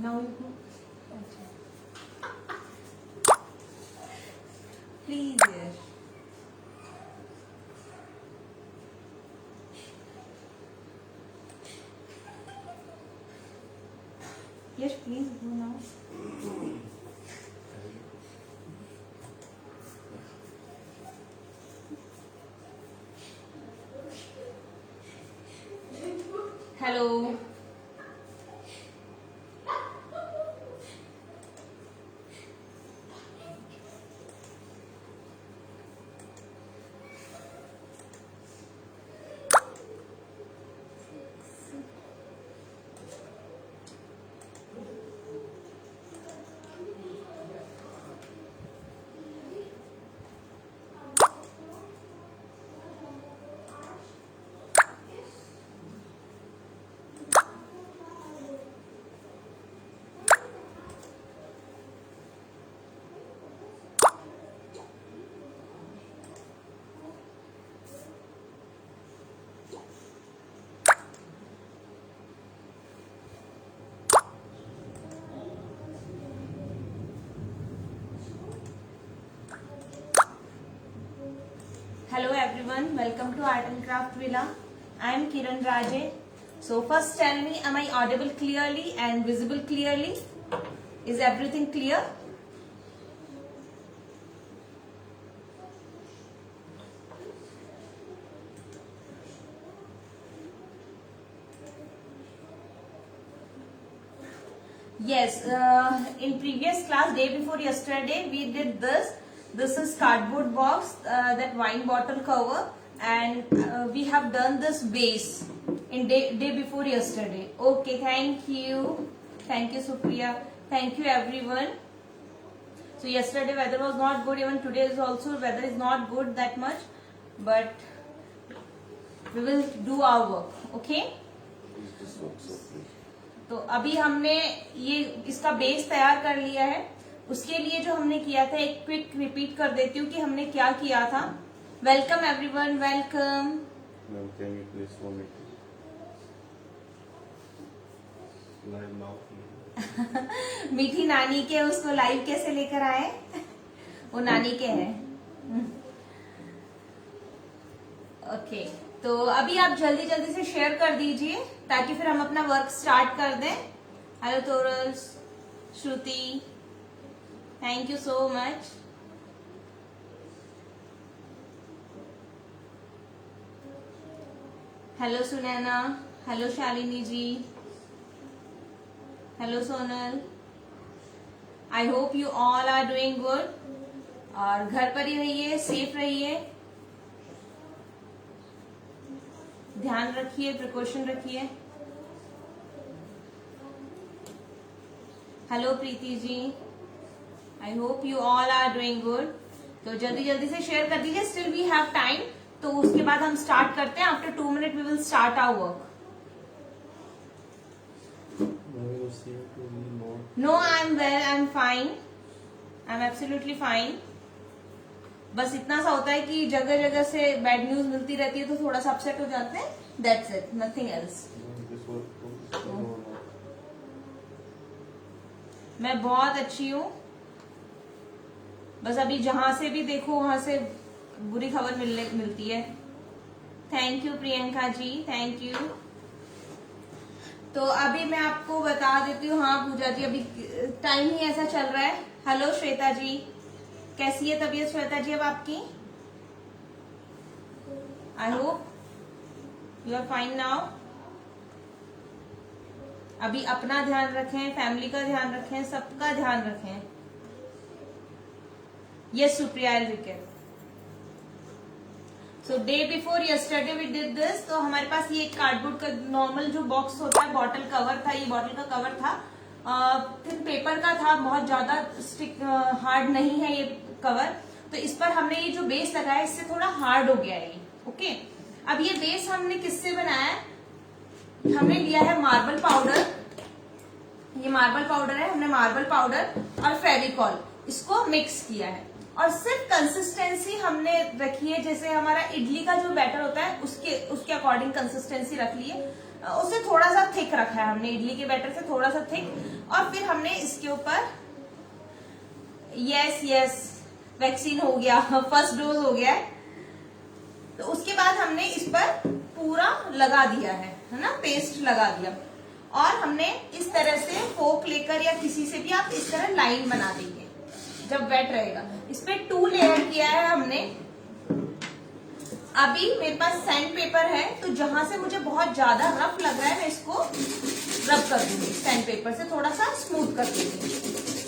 Now you go. Please, yes. Yes, please go now. Hello. Hello everyone, welcome to Art and Craft Villa. I am Kiran Raje. So first tell me, am I audible clearly and visible clearly? Is everything clear? Yes, in previous class, day before yesterday, we did this. This is cardboard box, that wine bottle cover, and we have done this base in day before yesterday. Okay, thank you. Thank you, Supriya. Thank you, everyone. So yesterday weather was not good. Even today is also weather is not good that much, but we will do our work. Okay. तो अभी हमने ये इसका base तैयार कर लिया है. उसके लिए जो हमने किया था एक क्विक रिपीट कर देती हूँ कि हमने क्या किया था. Welcome everyone, welcome. मीठी नानी के उसको लाइव कैसे लेकर आए? वो नानी के हैं. ओके, तो अभी आप जल्दी जल्दी से शेयर कर दीजिए ताकि फिर हम अपना वर्क स्टार्ट कर दें. हेलो तोरस, Shruti, thank you so much. Hello Sunaina, hello Shalini ji, hello Sonal. I hope you all are doing good. और घर पर ही रहिए, सेफ रहिए, ध्यान रखिए, प्रिकॉशन रखिए. Hello Preeti ji, I hope you all are doing good. तो जल्दी जल्दी से शेयर कर दीजिए. स्टिल वी हैव टाइम, तो उसके बाद हम स्टार्ट करते हैं. After 2 minute we will start our work. No, I am well, I am fine, I am absolutely fine. बस इतना सा होता है कि जगह जगह से बैड न्यूज मिलती रहती है तो थोड़ा सा अपसेट हो जाते हैं. That's it, nothing else. मैं बहुत अच्छी हूँ. बस अभी जहां से भी देखो वहां से बुरी खबर मिलती है. Thank you Priyanka ji, thank you. तो अभी मैं आपको बता देती हूँ. हाँ पूजा जी, अभी टाइम ही ऐसा चल रहा है. हेलो श्वेता जी, कैसी है तबीयत श्वेता जी अब आपकी? I hope you are fine now. अभी अपना ध्यान रखें, फैमिली का ध्यान रखें, सबका ध्यान रखें. Yes Supriya, I will. So day before yesterday we did this. तो हमारे पास ये कार्डबोर्ड का नॉर्मल जो बॉक्स होता है, बॉटल कवर था. ये बॉटल का कवर था, थिन पेपर का था, बहुत ज्यादा स्टिक हार्ड नहीं है ये कवर. तो इस पर हमने ये जो बेस लगाया इससे थोड़ा हार्ड हो गया है ये. ओके, अब ये बेस हमने किससे बनाया है? हमने लिया है मार्बल पाउडर. ये मार्बल पाउडर है. हमने मार्बल पाउडर और फेविकॉल इसको मिक्स किया है. और सिर्फ कंसिस्टेंसी हमने रखी है, जैसे हमारा इडली का जो बैटर होता है उसके अकॉर्डिंग कंसिस्टेंसी रख ली है. उसे थोड़ा सा थिक रखा है हमने, इडली के बैटर से थोड़ा सा थिक। और फिर हमने इसके ऊपर यस वैक्सीन हो गया, फर्स्ट डोज हो गया है। तो उसके बाद हमने इस पर पूरा लगा दिया है ना, पेस्ट लगा दिया। और हमने इस तरह से फोक लेकर या किसी से भी आप इस तरह लाइन बना देंगे जब वेट रहेगा। इस पे 2 लेयर किया है हमने। अभी मेरे पास सैंड पेपर है, तो जहां से मुझे बहुत ज्यादा रफ लग रहा है मैं इसको रब कर दूंगी, सैंड पेपर से थोड़ा सा स्मूथ कर दूंगी।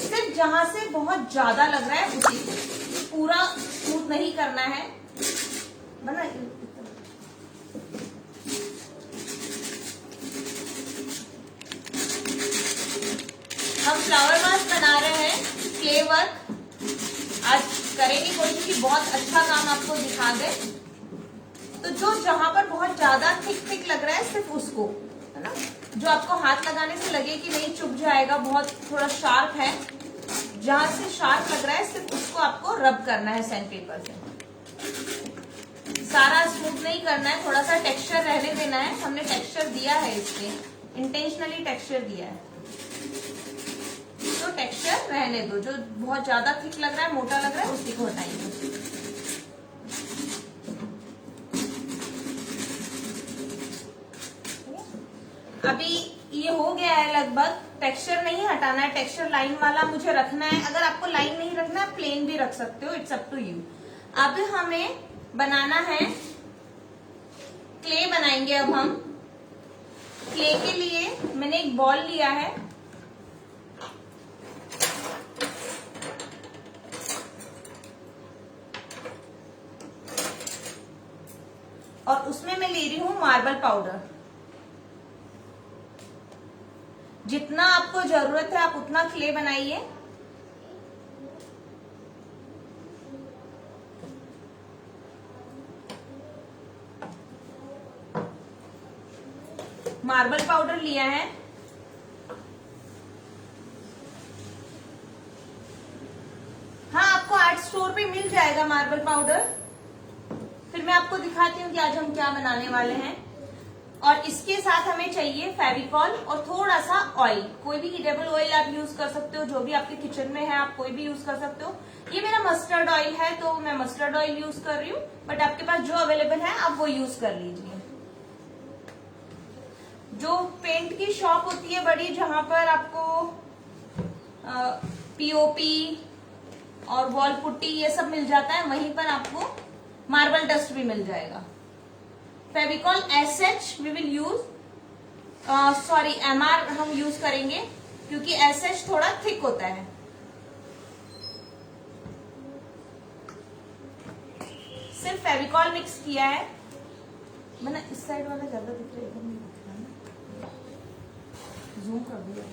सिर्फ जहां से बहुत ज्यादा लग रहा है उसी को, पूरा स्मूथ नहीं करना है। बना हम फ्लावर मास्क बना रहे हैं, क्ले वर्क। आज करेंगे कोशिश कि बहुत अच्छा काम आपको दिखा दे। तो जो जहां पर बहुत ज्यादा थिक लग रहा है सिर्फ उसको, है ना, जो आपको हाथ लगाने से लगे कि नहीं चुभ जाएगा, बहुत थोड़ा शार्प है, जहां से शार्प लग रहा है सिर्फ उसको आपको रब करना है सैंड पेपर से। सारा स्मूथ नहीं करना है, थोड़ा सा टेक्सचर रहने देना है। हमने टेक्सचर दिया है, इसके इंटेंशनली टेक्सचर दिया है, तो टेक्सचर रहने दो। जो बहुत ज्यादा थिक लग रहा है, मोटा लग रहा है, उसी को हटाइए। अभी ये हो गया है लगभग। टेक्सचर नहीं हटाना है, टेक्सचर लाइन वाला मुझे रखना है। अगर आपको लाइन नहीं रखना है, प्लेन भी रख सकते हो, इट्स अप टू यू। अब हमें बनाना है क्ले बनाएंगे। अब हम क्ले के लिए मैंने एक बॉल लिया है, और उसमें मैं ले रही हूं मार्बल पाउडर। जितना आपको जरूरत है आप उतना क्ले बनाइए। मार्बल पाउडर लिया है। हाँ, आपको आर्ट स्टोर पे मिल जाएगा मार्बल पाउडर। फिर मैं आपको दिखाती हूँ कि आज हम क्या बनाने वाले हैं। और इसके साथ हमें चाहिए फेविकॉल और थोड़ा सा ऑयल। कोई भी हीटेबल ऑयल आप यूज कर सकते हो, जो भी आपके किचन में है आप कोई भी यूज कर सकते हो। ये मेरा मस्टर्ड ऑयल है, तो मैं मस्टर्ड ऑयल यूज कर रही हूँ, बट आपके पास जो अवेलेबल है आप वो यूज कर लीजिए। जो पेंट की शॉप होती है बड़ी, जहां पर आपको पीओपी और वॉल पुट्टी ये सब मिल जाता है, वहीं पर आपको मार्बल डस्ट भी मिल जाएगा। Fevicol SH we will use, sorry MR हम यूज करेंगे, क्योंकि एसएच थोड़ा थिक होता है। सिर्फ फेविकॉल मिक्स किया है। मैंने इस साइड वाला ज्यादा दिख रहा है, इधर नहीं दिख रहा ना, जूम कर दिया।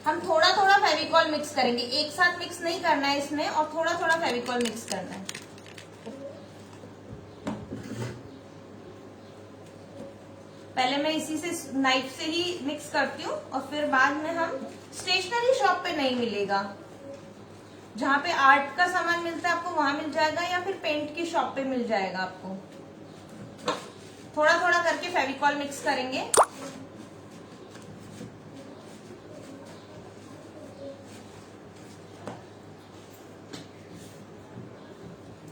हम थोड़ा थोड़ा फेविकॉल मिक्स करेंगे, एक साथ मिक्स नहीं करना है इसमें, और थोड़ा थोड़ा फेविकॉल मिक्स करना है। पहले मैं इसी से नाइफ से ही मिक्स करती हूँ, और फिर बाद में हम स्टेशनरी शॉप पे नहीं मिलेगा, जहां पे आर्ट का सामान मिलता है आपको वहां मिल जाएगा, या फिर पेंट की शॉप पे मिल जाएगा आपको। थोड़ा थोड़ा करके फेविकॉल मिक्स करेंगे।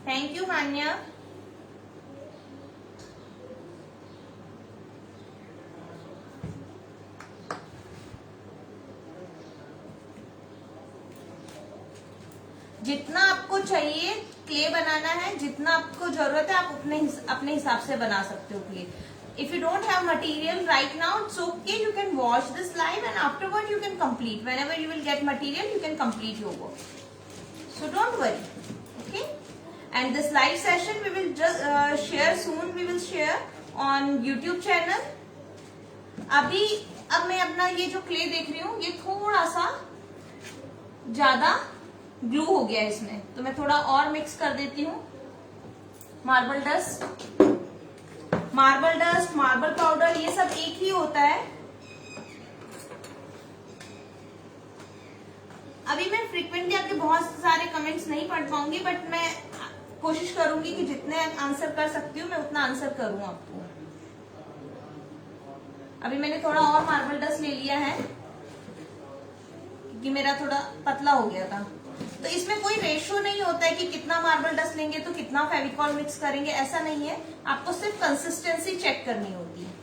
थैंक यू मान्या। जितना आपको चाहिए क्ले बनाना है, जितना आपको जरूरत है आप अपने हिसाब से बना सकते हो clay. If you don't have material right now, it's okay. You can watch this live and afterward you can complete. Whenever you will get material, you can complete your work. So don't worry, okay? And this live session we will just share soon. We will share on YouTube channel. अब मैं अपना ये जो clay देख रही हूँ, ये थोड़ा सा ज्यादा ग्लू हो गया है इसमें, तो मैं थोड़ा और मिक्स कर देती हूँ। मार्बल डस्ट, मार्बल पाउडर, ये सब एक ही होता है। अभी मैं फ्रीक्वेंटली आपके बहुत सारे कमेंट्स नहीं पढ़ पाऊंगी, बट मैं कोशिश करूंगी कि जितने आंसर कर सकती हूँ मैं उतना आंसर करूँ आपको। अभी मैंने थोड़ा और मार्बल डस्ट ले लिया है क्योंकि मेरा थोड़ा पतला हो गया था। तो इसमें कोई रेशियो नहीं होता है कि कितना मार्बल डस्ट लेंगे तो कितना फेविकॉल मिक्स करेंगे, ऐसा नहीं है। आपको सिर्फ कंसिस्टेंसी चेक करनी होती है।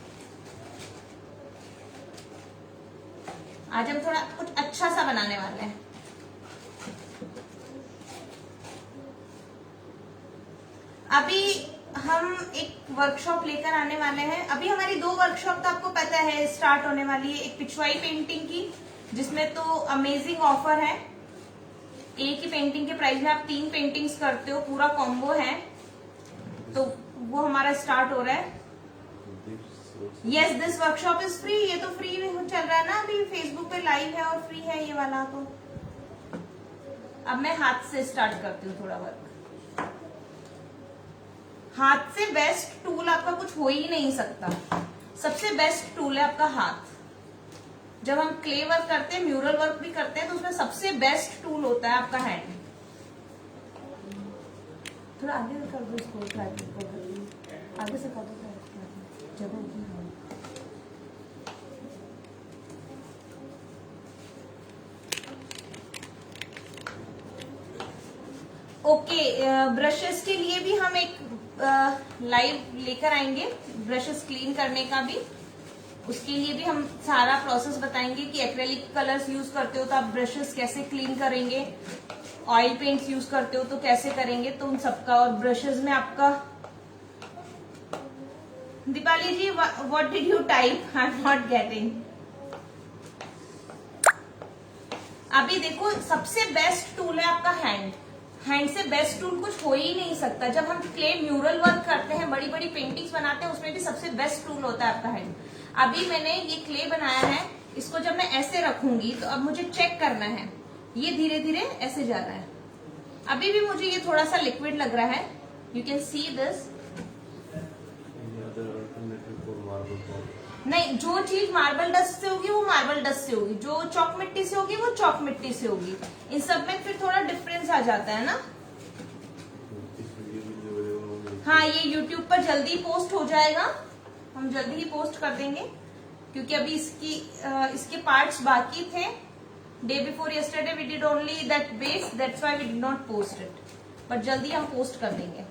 आज हम थोड़ा कुछ अच्छा सा बनाने वाले हैं। अभी हम एक वर्कशॉप लेकर आने वाले हैं। अभी हमारी 2 वर्कशॉप तो आपको पता है स्टार्ट होने वाली है। एक पिछवाई पेंटिंग की जिसमें तो अमेजिंग ऑफर है, एक ही पेंटिंग के प्राइस में आप 3 पेंटिंग्स करते हो, पूरा कॉम्बो है, तो वो हमारा स्टार्ट हो रहा है। Yes, this workshop is free. ये तो फ्री में चल रहा है ना, अभी फेसबुक पे लाइव है और फ्री है ये वाला। तो अब मैं हाथ से स्टार्ट करती हूँ थोड़ा वर्क। हाथ से बेस्ट टूल आपका कुछ हो ही नहीं सकता। सबसे बेस्ट टूल है आपका हाथ। जब हम क्ले वर्क करते हैं, म्यूरल वर्क भी करते हैं, तो उसमें सबसे बेस्ट टूल होता है आपका हैंड। थोड़ा आगे कर दो इसको, आगे से कर दो जगह। ओके, ब्रशेस के लिए भी हम एक लाइव लेकर आएंगे, ब्रशेस क्लीन करने का भी। उसके लिए भी हम सारा प्रोसेस बताएंगे कि एक्रेलिक कलर्स यूज करते हो तो आप ब्रशेस कैसे क्लीन करेंगे, ऑयल पेंट्स यूज करते हो तो कैसे करेंगे, तो उन सबका। और ब्रशेस में आपका Deepali ji, what did you type? I am not getting. अभी देखो, सबसे बेस्ट टूल है आपका हैंड। हैंड से बेस्ट टूल कुछ हो ही नहीं सकता। जब हम क्ले म्यूरल वर्क करते हैं, बड़ी बड़ी पेंटिंग्स बनाते हैं, उसमें भी सबसे बेस्ट टूल होता है आपका हैंड। अभी मैंने ये क्ले बनाया है, इसको जब मैं ऐसे रखूंगी तो अब मुझे चेक करना है, ये धीरे धीरे ऐसे जा रहा है। अभी भी मुझे ये थोड़ा सा लिक्विड लग रहा है, यू कैन सी दिस। नहीं, जो चीज मार्बल डस्ट से होगी वो मार्बल डस्ट से होगी, जो चॉक मिट्टी से होगी वो चॉक मिट्टी से होगी। इन सब में फिर थोड़ा डिफरेंस आ जाता है ना। हाँ, ये यूट्यूब पर जल्दी पोस्ट हो जाएगा, हम जल्दी ही पोस्ट कर देंगे, क्योंकि अभी इसके पार्ट्स बाकी थे। Day before yesterday we did only that base, that's why we did not post it, but जल्दी हम पोस्ट कर देंगे।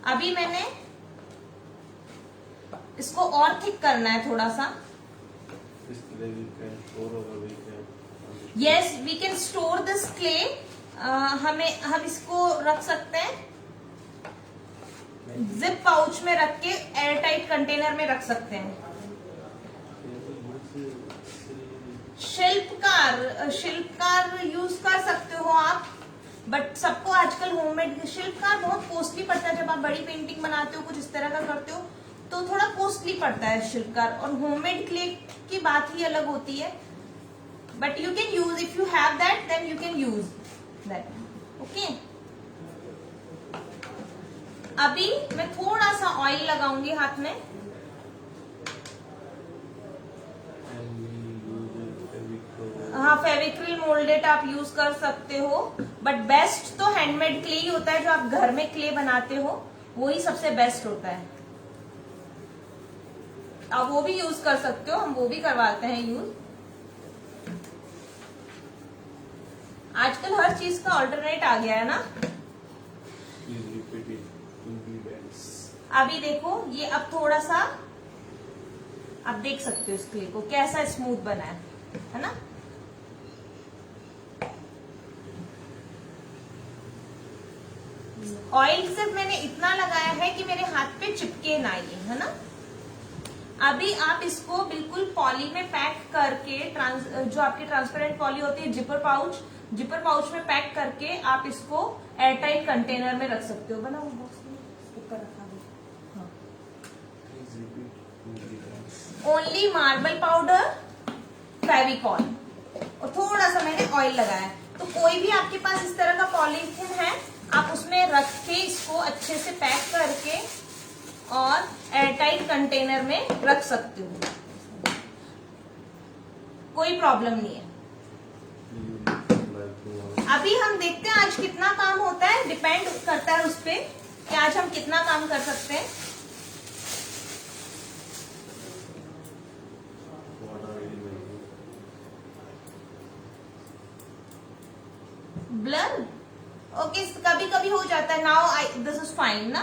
अभी मैंने इसको और थिक करना है थोड़ा सा। Yes, we can store this clay. हम इसको रख सकते हैं जिप पाउच में रख के, एयर टाइट कंटेनर में रख सकते हैं। शिल्पकार यूज कर सकते हो आप, बट सबको आजकल होममेड शिल्पकार बहुत कॉस्टली पड़ता है। जब आप बड़ी पेंटिंग बनाते हो, कुछ इस तरह का करते हो, तो थोड़ा कॉस्टली पड़ता है शिल्पकार। और होममेड क्ले की बात ही अलग होती है। But you can use, if you have that then you can use that. Okay, अभी मैं थोड़ा सा ऑयल लगाऊंगी हाथ में। हाँ, फेविक्रिल मोल्डेड आप यूज कर सकते हो, बट बेस्ट तो हैंडमेड क्ले ही होता है। जो आप घर में क्ले बनाते हो वही सबसे बेस्ट होता है। आप वो भी यूज कर सकते हो, हम वो भी करवाते हैं यूज। आजकल हर चीज का ऑल्टरनेट आ गया है ना। अभी देखो, ये अब थोड़ा सा आप देख सकते हो इस क्ले को कैसा स्मूथ बना है ना। ऑयल सिर्फ मैंने इतना लगाया है कि मेरे हाथ पे चिपके ना ये, है ना। अभी आप इसको बिल्कुल पॉली में पैक करके, जो आपकी ट्रांसपेरेंट पॉली होती है, जिपर पाउच में पैक करके आप इसको एयरटाइट कंटेनर में रख सकते हो। बनाओ बॉक्स में ऊपर रखा है। ओनली मार्बल पाउडर, फेविकॉल और थोड़ा सा मैंने ऑयल लगाया। तो कोई भी आपके पास इस तरह का पॉलीथिन है, आप उसमें रख के इसको अच्छे से पैक करके और एयरटाइट कंटेनर में रख सकते हो, कोई प्रॉब्लम नहीं है। अभी हम देखते हैं आज कितना काम होता है, डिपेंड करता है उस पर कि आज हम कितना काम कर सकते हैं। ब्लर, ओके, कभी कभी हो जाता है। Now I this is fine ना,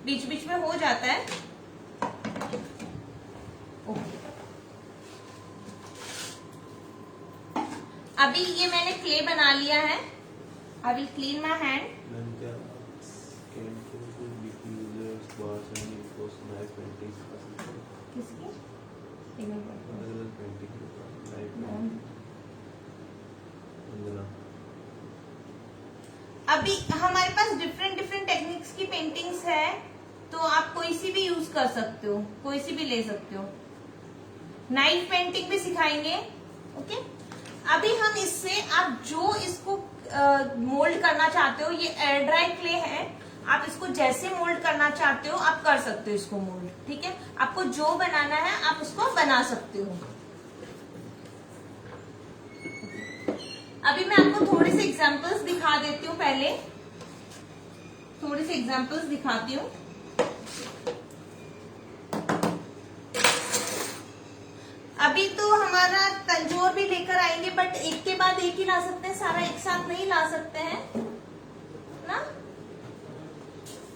बीच बीच में हो जाता है। ओके, अभी ये मैंने क्ले बना लिया है। I will clean my hand. किसकी? अभी हमारे पास डिफरेंट डिफरेंट टेक्निक्स की पेंटिंग्स है, तो आप कोई सी भी यूज कर सकते हो, कोई सी भी ले सकते हो। नाइफ पेंटिंग भी सिखाएंगे, ओके। अभी हम इससे आप जो इसको मोल्ड करना चाहते हो, ये एयर ड्राई क्ले है, आप इसको जैसे मोल्ड करना चाहते हो आप कर सकते हो इसको मोल्ड, ठीक है। आपको जो बनाना है आप उसको बना सकते हो। अभी मैं आपको थोड़े से एग्जांपल्स दिखा देती हूँ, पहले थोड़े से एग्जांपल्स दिखाती हूँ। अभी तो हमारा तंजोर भी लेकर आएंगे, बट एक के बाद एक ही ला सकते हैं, सारा एक साथ नहीं ला सकते हैं ना।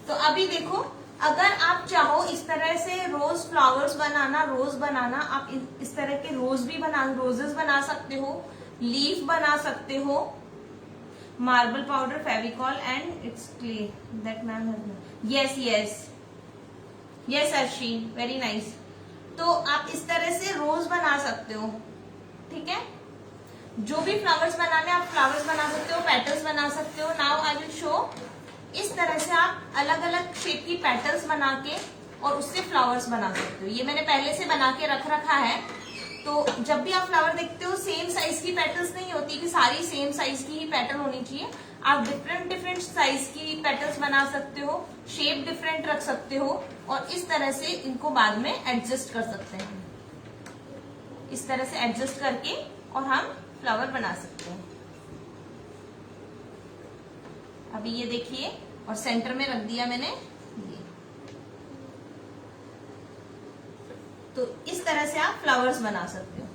तो अभी देखो, अगर आप चाहो इस तरह से रोज फ्लावर्स बनाना, रोज बनाना, आप इस तरह के रोजेस बना सकते हो, लीफ बना सकते हो। Marble powder, Fevicol and it's clay that ma'am has. Yes yes yes Arshi, very nice. तो आप इस तरह से रोज बना सकते हो, ठीक है। जो भी फ्लावर्स बनाने आप फ्लावर्स बना सकते हो, पेटल्स बना सकते हो। नाउ आई विल शो, इस तरह से आप अलग अलग शेप की पेटल्स बना के और उससे फ्लावर्स बना सकते हो। ये मैंने पहले से बना के रख रखा है, तो जब भी आप फ्लावर देखते हो सेम साइज की पेटल्स नहीं होती कि सारी सेम साइज की ही पेटल होनी चाहिए। आप डिफरेंट डिफरेंट साइज की पेटल्स बना सकते हो, शेप डिफरेंट रख सकते हो, और इस तरह से इनको बाद में एडजस्ट कर सकते हैं। इस तरह से एडजस्ट करके और हम फ्लावर बना सकते हैं। अभी ये देखिए, और सेंटर में रख दिया मैंने ये। तो इस तरह से आप फ्लावर्स बना सकते हो,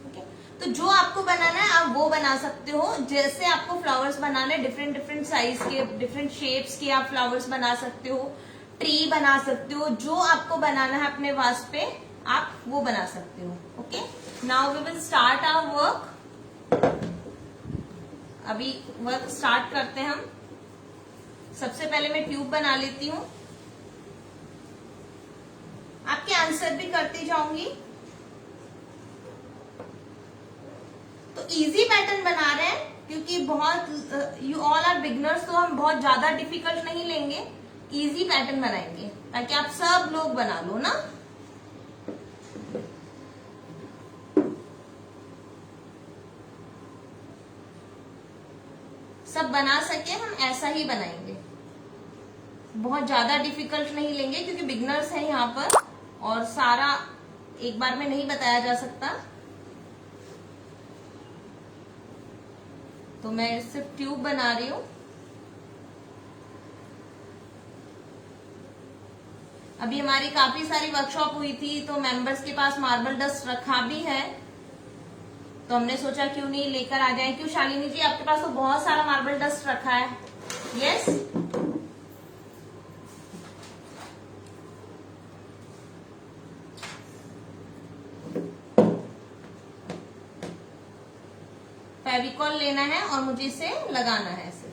ओके। तो जो आपको बनाना है आप वो बना सकते हो। जैसे आपको फ्लावर्स बनाने, डिफरेंट डिफरेंट साइज के, डिफरेंट शेप्स के आप फ्लावर्स बना सकते हो, ट्री बना सकते हो। जो आपको बनाना है अपने वास पे आप वो बना सकते हो, okay. Now we will start our work. अभी वर्क स्टार्ट करते हैं हम। सबसे पहले मैं ट्यूब बना लेती हूँ, आपके आंसर भी करती जाऊंगी। तो इजी पैटर्न बना रहे हैं क्योंकि बहुत यू ऑल आर बिगनर्स, तो हम बहुत ज्यादा डिफिकल्ट नहीं लेंगे, इजी पैटर्न बनाएंगे ताकि आप सब लोग बना लो ना। सब बना सके हम ऐसा ही बनाएंगे, बहुत ज्यादा डिफिकल्ट नहीं लेंगे क्योंकि बिगनर्स हैं यहाँ पर और सारा एक बार में नहीं बताया जा सकता। तो मैं सिर्फ ट्यूब बना रही हूँ। अभी हमारी काफी सारी वर्कशॉप हुई थी, तो मेंबर्स के पास मार्बल डस्ट रखा भी है, तो हमने सोचा क्यों नहीं लेकर आ जाए। क्यों शालिनी जी, आपके पास तो बहुत सारा मार्बल डस्ट रखा है। यस, फेविकॉल लेना है और मुझे इसे लगाना है ऐसे।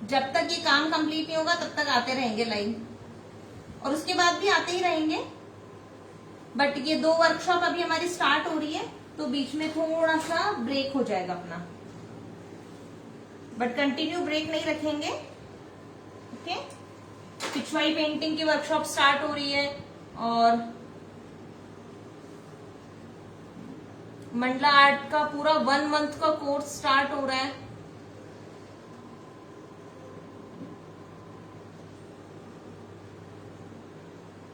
जब तक ये काम कंप्लीट नहीं होगा तब तक आते रहेंगे लाइन, और उसके बाद भी आते ही रहेंगे। बट ये 2 वर्कशॉप अभी हमारी स्टार्ट हो रही है, तो बीच में थोड़ा सा ब्रेक हो जाएगा अपना, बट कंटिन्यू ब्रेक नहीं रखेंगे, ओके। पिछवाई पेंटिंग की वर्कशॉप स्टार्ट हो रही है और मंडला आर्ट का पूरा 1 मंथ का कोर्स स्टार्ट हो रहा है।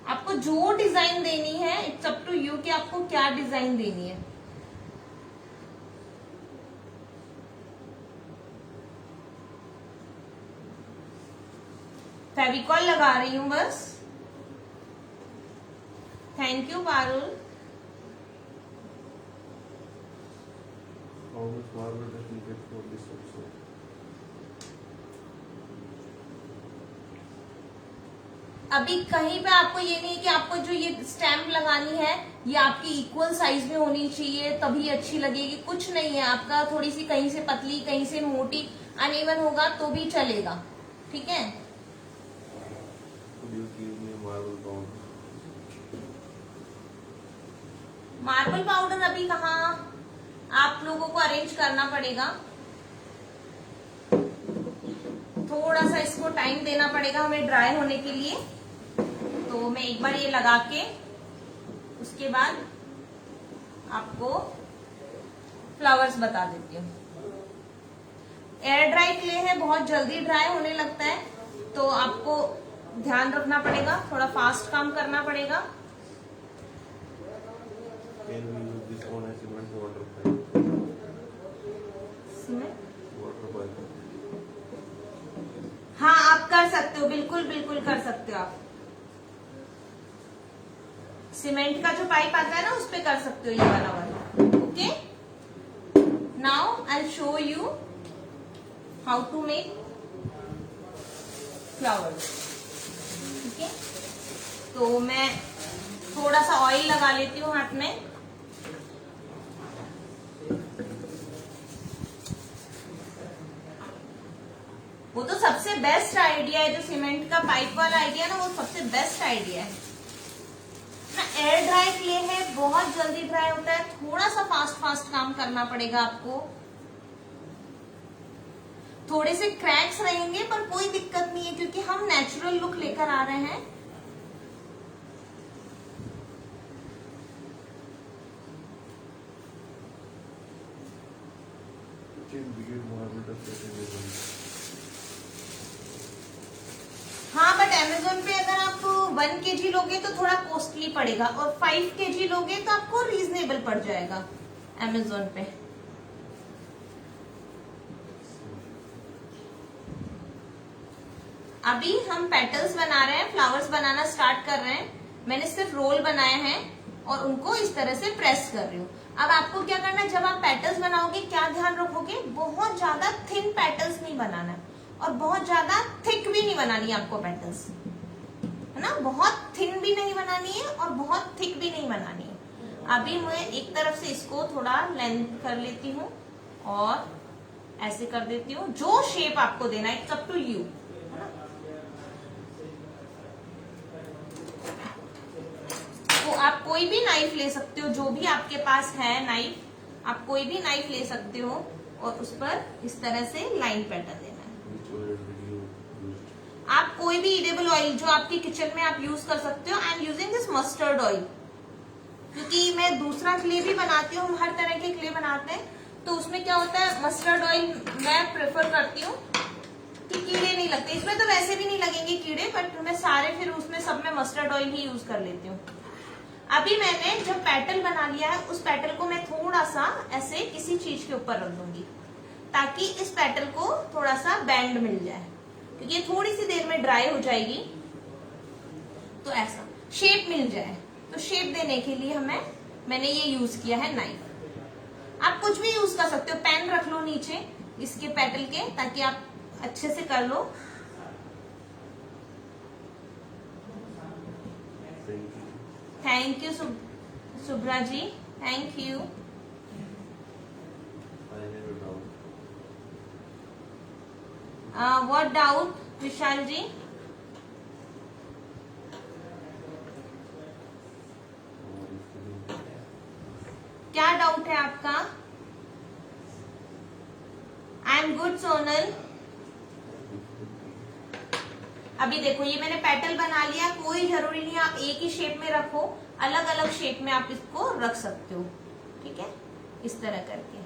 आपको जो डिजाइन देनी है इट्स अप टू यू कि आपको क्या डिजाइन देनी है। फेविकॉल लगा रही हूं बस। Thank you Parul. much marble does needed for this also? अभी कहीं पे आपको ये नहीं है कि आपको जो ये स्टैम्प लगानी है ये आपकी इक्वल साइज में होनी चाहिए तभी अच्छी लगेगी, कुछ नहीं है। आपका थोड़ी सी कहीं से पतली कहीं से मोटी अनइवन होगा तो भी चलेगा, ठीक है। Could you give me marble powder? Marble powder अभी कहाँ, आप लोगों को अरेंज करना पड़ेगा, थोड़ा सा इसको टाइम देना पड़ेगा हमें ड्राई होने के लिए। तो मैं एक बार ये लगा के उसके बाद आपको फ्लावर्स बता देती हूँ। एयर ड्राई क्ले है, बहुत जल्दी ड्राई होने लगता है, तो आपको ध्यान रखना पड़ेगा, थोड़ा फास्ट काम करना पड़ेगा। Can we use this one as cement water pipe? Cement, Water pipe. हाँ आप कर सकते हो, बिल्कुल बिल्कुल कर सकते हो आप। सीमेंट का जो पाइप आता है ना उस पे कर सकते हो ये वाला। Okay, now I show you how to make flowers. ठीक है, तो मैं थोड़ा सा ऑयल लगा लेती हूँ हाथ में। वो तो सबसे बेस्ट आइडिया है, जो सीमेंट का पाइप वाला आइडिया है ना, वो सबसे बेस्ट आइडिया है ना। एयर ड्राई क्ले है, बहुत जल्दी ड्राई होता है, थोड़ा सा फास्ट काम करना पड़ेगा आपको। थोड़े से क्रैक्स रहेंगे पर कोई दिक्कत नहीं है क्योंकि हम नेचुरल लुक लेकर आ रहे हैं। हाँ, बट अमेजोन पे अगर आप 1 kg लोगे तो थोड़ा कॉस्टली पड़ेगा और 5 kg लोगे तो आपको रीजनेबल पड़ जाएगा अमेजोन पे। अभी हम पेटल्स बना रहे हैं, फ्लावर्स बनाना स्टार्ट कर रहे हैं। मैंने सिर्फ रोल बनाए हैं और उनको इस तरह से प्रेस कर रही हूँ। अब आपको क्या करना है, जब आप पेटल्स बनाओगे क्या ध्यान रखोगे, बहुत ज्यादा थिन पेटल्स नहीं बनाना है और बहुत ज्यादा थिक भी नहीं बनानी है आपको पेटल्स, है ना। बहुत थिन भी नहीं बनानी है और बहुत थिक भी नहीं बनानी है। अभी मैं एक तरफ से इसको थोड़ा लेंथ कर लेती हूँ और ऐसे कर देती हूँ। जो शेप आपको देना है, इट्स अप टू यू, है ना। तो आप कोई भी नाइफ ले सकते हो, जो भी आपके पास है नाइफ, आप कोई भी नाइफ ले सकते हो और उस पर इस तरह से लाइन पैटर्न देना है। आप कोई भी इडेबल ऑयल जो आपके किचन में आप यूज कर सकते हो। I am using this mustard oil, क्योंकि मैं दूसरा क्ले भी बनाती हूँ, हम हर तरह के क्ले बनाते हैं, तो उसमें क्या होता है, मस्टर्ड ऑयल मैं प्रेफर करती हूँ कि कीड़े नहीं लगते। इसमें तो वैसे भी नहीं लगेंगे कीड़े, बट मैं सारे फिर उसमें सब में मस्टर्ड ऑयल ही यूज कर लेती हूँ। अभी मैंने जो पेटल बना लिया है, उस पेटल को मैं थोड़ा सा ऐसे किसी चीज के ऊपर रख दूंगी ताकि इस पेटल को थोड़ा सा बैंड मिल जाए, क्योंकि ये थोड़ी सी देर में ड्राई हो जाएगी, तो ऐसा शेप मिल जाए। तो शेप देने के लिए मैंने ये यूज किया है नाइफ। आप कुछ भी यूज कर सकते हो, पेन रख लो नीचे इसके पेटल के, ताकि आप अच्छे से कर लो। Thank you Subra ji, thank you. What doubt Vishal ji? क्या डाउट है आपका? I am good Sonal. अभी देखो, ये मैंने पेटल बना लिया, कोई जरूरी नहीं आप एक ही शेप में रखो, अलग अलग शेप में आप इसको रख सकते हो, ठीक है, इस तरह करके।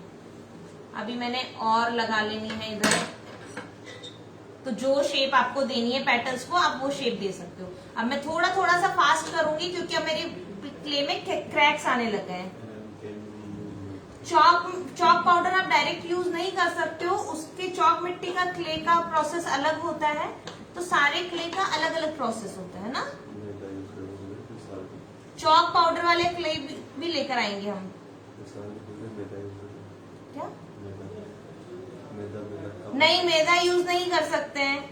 अभी मैंने और लगा लेनी है इधर, तो जो शेप आपको देनी है पेटल्स को, आप वो शेप दे सकते हो। अब मैं थोड़ा थोड़ा सा फास्ट करूंगी क्योंकि अब मेरे क्ले में क्रैक्स आने लगे हैं। चॉक पाउडर आप डायरेक्ट यूज नहीं कर सकते हो, उसके चॉक मिट्टी का क्ले का प्रोसेस अलग होता है, तो सारे क्ले का अलग अलग प्रोसेस होता है ना। चॉक पाउडर वाले क्ले भी लेकर आएंगे हम। क्या नहीं, मैदा यूज नहीं कर सकते हैं,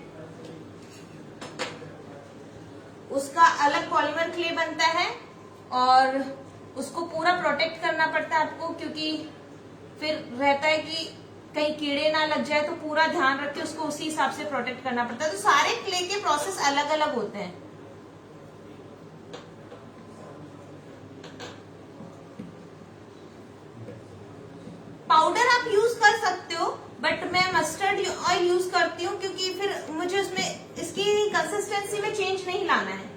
उसका अलग पॉलीमर क्ले बनता है और उसको पूरा प्रोटेक्ट करना पड़ता है आपको, क्योंकि फिर रहता है कि कहीं कीड़े ना लग जाए, तो पूरा ध्यान रख के उसको उसी हिसाब से प्रोटेक्ट करना पड़ता है। तो सारे क्ले के प्रोसेस अलग अलग होते हैं। पाउडर आप यूज कर सकते हो, बट मैं मस्टर्ड ऑयल यूज करती हूँ, क्योंकि फिर मुझे उसमें इसकी कंसिस्टेंसी में चेंज नहीं लाना है,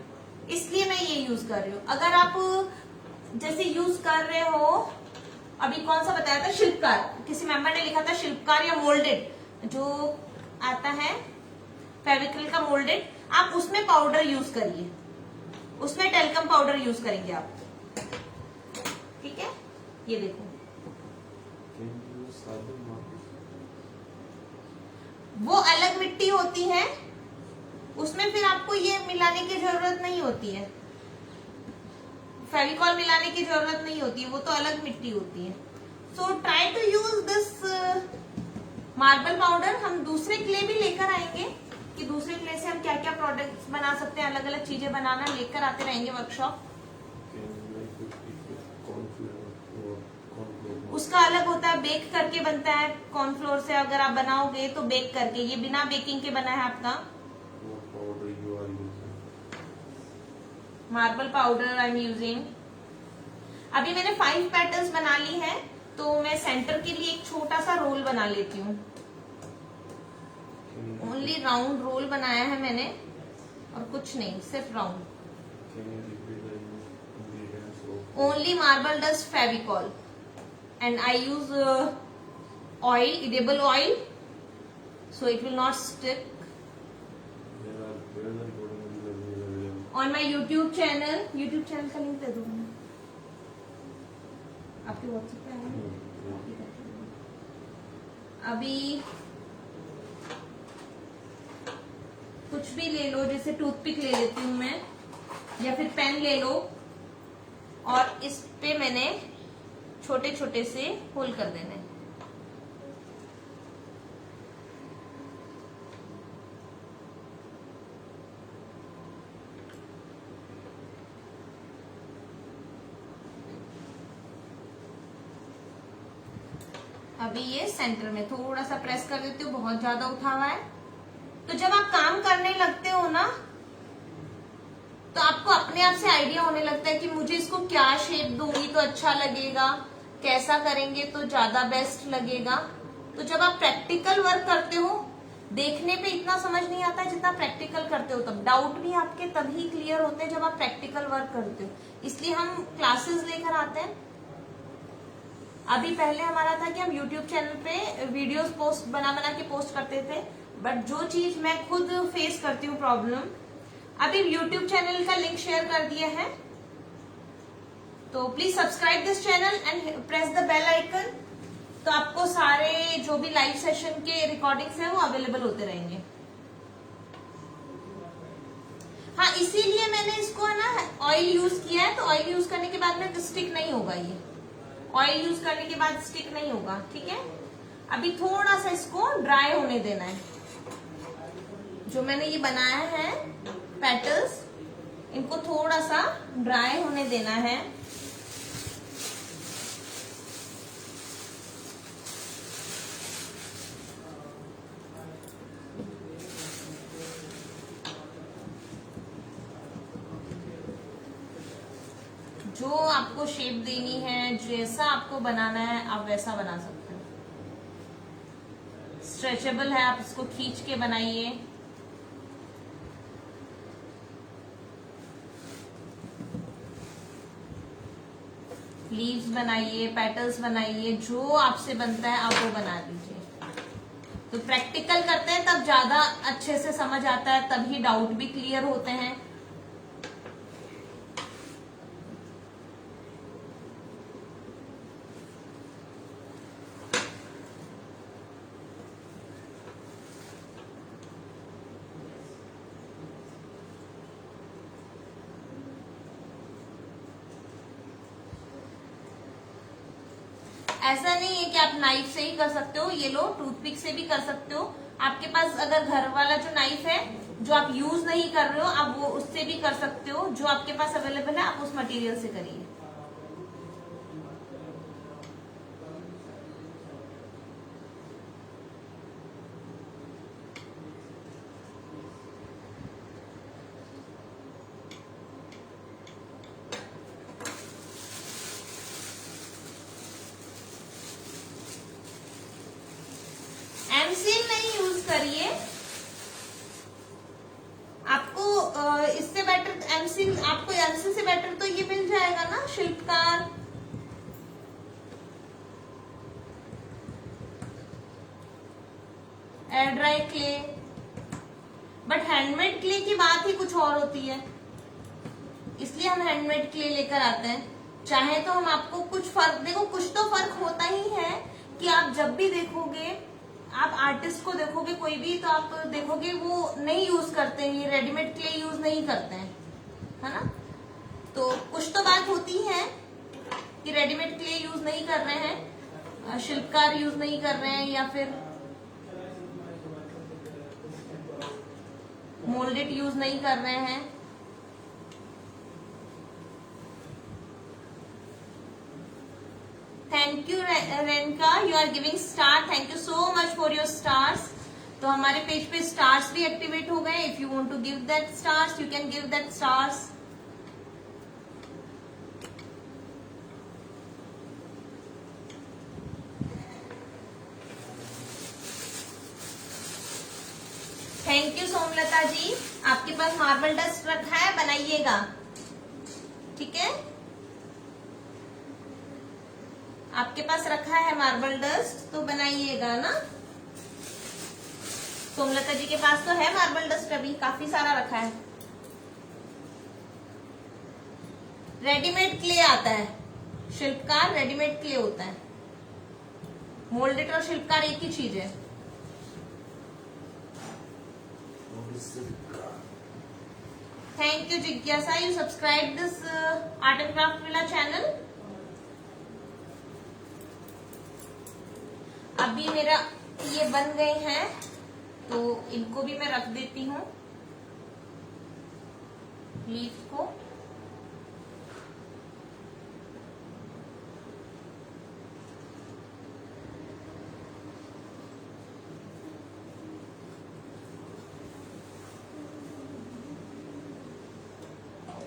इसलिए मैं ये यूज कर रही हूँ। अगर आप जैसे यूज कर रहे हो, अभी कौन सा बताया था, शिल्पकार, किसी मेंबर ने लिखा था शिल्पकार या मोल्डेड जो आता है फेविक्रिल का मोल्डेड, आप उसमें पाउडर यूज करिए, उसमें टेल्कम पाउडर यूज करेंगे आप, ठीक है। ये देखो, वो अलग मिट्टी होती है, उसमें फिर आपको ये मिलाने की जरूरत नहीं होती है, फेविकॉल मिलाने की जरूरत नहीं होती है, वो तो अलग मिट्टी होती है। So try to use this marble powder. हम दूसरे क्ले भी लेकर आएंगे कि दूसरे क्ले से हम क्या क्या प्रोडक्ट्स बना सकते हैं, अलग अलग चीजें बनाना लेकर आते रहेंगे वर्कशॉप। उसका अलग होता है, बेक करके बनता है, कॉर्नफ्लोर से अगर आप बनाओगे तो बेक करके, ये बिना बेकिंग के बना है आपका marble powder I am using. अभी मैंने 5 पैटर्न्स बना ली है, तो मैं सेंटर के लिए एक छोटा सा रोल बना लेती हूँ। ओनली राउंड रोल बनाया है मैंने और कुछ नहीं, सिर्फ round. Only marble dust, Fevicol and I use oil, edible oil, so it will not stick. On my YouTube channel का लिंक दे दूंगा मैं आपके व्हाट्सएप पे आएगा। अभी कुछ भी ले लो, जैसे टूथपिक ले लेती हूँ मैं, या फिर पेन ले लो, और इस पे मैंने छोटे छोटे से होल कर देने। अभी ये सेंटर में थोड़ा सा प्रेस कर देती हूँ, बहुत ज्यादा उठा हुआ है। तो जब आप काम करने लगते हो ना, तो आपको अपने आप से आइडिया होने लगता है कि मुझे इसको क्या शेप दूंगी तो अच्छा लगेगा, कैसा करेंगे तो ज्यादा बेस्ट लगेगा। तो जब आप प्रैक्टिकल वर्क करते हो, देखने पे इतना समझ नहीं आता है जितना प्रैक्टिकल करते हो, तब डाउट भी आपके तभी क्लियर होते हैं जब आप प्रैक्टिकल वर्क करते हो। इसलिए हम क्लासेस लेकर आते हैं। अभी पहले हमारा था कि हम YouTube चैनल पे वीडियोस पोस्ट बना के पोस्ट करते थे, बट जो चीज मैं खुद फेस करती हूँ प्रॉब्लम, अभी YouTube चैनल का लिंक शेयर कर दिया है, तो please subscribe this channel and press the bell icon, तो आपको सारे जो भी लाइव सेशन के रिकॉर्डिंग्स हैं वो अवेलेबल होते रहेंगे। हाँ, इसीलिए मैंने इसको है ना ऑयल यूज किया है, तो ऑयल यूज करने के बाद में स्टिक नहीं होगा, ये ऑयल यूज करने के बाद स्टिक नहीं होगा, ठीक है। अभी थोड़ा सा इसको ड्राई होने देना है। जो मैंने ये बनाया है पेटल्स, इनको थोड़ा सा ड्राई होने देना है। जो आपको शेप देनी है, जैसा आपको बनाना है, आप वैसा बना सकते हो। स्ट्रेचेबल है, आप इसको खींच के बनाइए। लीव्स बनाइए, पेटल्स बनाइए, जो आपसे बनता है आप वो बना दीजिए। तो प्रैक्टिकल करते हैं तब ज्यादा अच्छे से समझ आता है, तभी डाउट भी क्लियर होते हैं। ऐसा नहीं है कि आप नाइफ से ही कर सकते हो, ये लो टूथपिक से भी कर सकते हो। आपके पास अगर घर वाला जो नाइफ है जो आप यूज नहीं कर रहे हो, आप वो उससे भी कर सकते हो। जो आपके पास अवेलेबल है आप उस मटेरियल से करिए। एमसील नहीं यूज करिए, आपको इससे बेटर एमसील, आपको एमसील से बेटर तो ये मिल जाएगा ना, शिल्पकार, air dry clay. But handmade clay की बात ही कुछ और होती है, इसलिए हम हैंडमेड क्ले लेकर आते हैं। चाहे तो हम आपको कुछ फर्क, देखो कुछ तो फर्क होता ही है कि आप जब भी देखोगे, आप आर्टिस्ट को देखोगे कोई भी, तो आप देखोगे वो नहीं यूज करते हैं, ये रेडीमेड क्ले यूज नहीं करते हैं, है ना। तो कुछ तो बात होती है कि रेडीमेड क्ले यूज नहीं कर रहे हैं, शिल्पकार यूज नहीं कर रहे हैं, या फिर मोल्डेड यूज नहीं कर रहे हैं। Thank you Renuka, you are giving star, thank you so much for your stars. तो हमारे पेज पे स्टार्स भी एक्टिवेट हो गए। If you want to give that stars you can give that stars. Thank you Somlata ji, आपके पास मार्बल डस्ट रखा है, बनाइएगा, ठीक है। आपके पास रखा है मार्बल डस्ट तो बनाइएगा ना। सोमलता जी के पास तो है मार्बल डस्ट, अभी काफी सारा रखा है। रेडीमेड क्ले आता है, शिल्पकार रेडीमेड क्ले होता है, मोल्डेड और शिल्पकार एक ही चीज है। थैंक यू जिज्ञासा, you subscribe this art and craft villa channel. अभी मेरा ये बन गए हैं तो इनको भी मैं रख देती हूँ, लीफ को।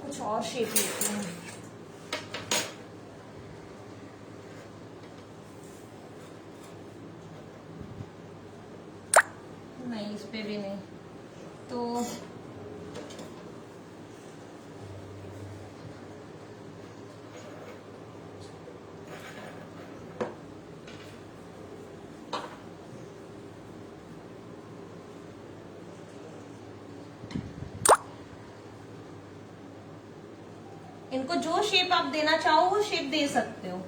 कुछ और शेप लेती हूँ। नहीं, इस पे भी नहीं, तो इनको जो शेप आप देना चाहो वो शेप दे सकते हो।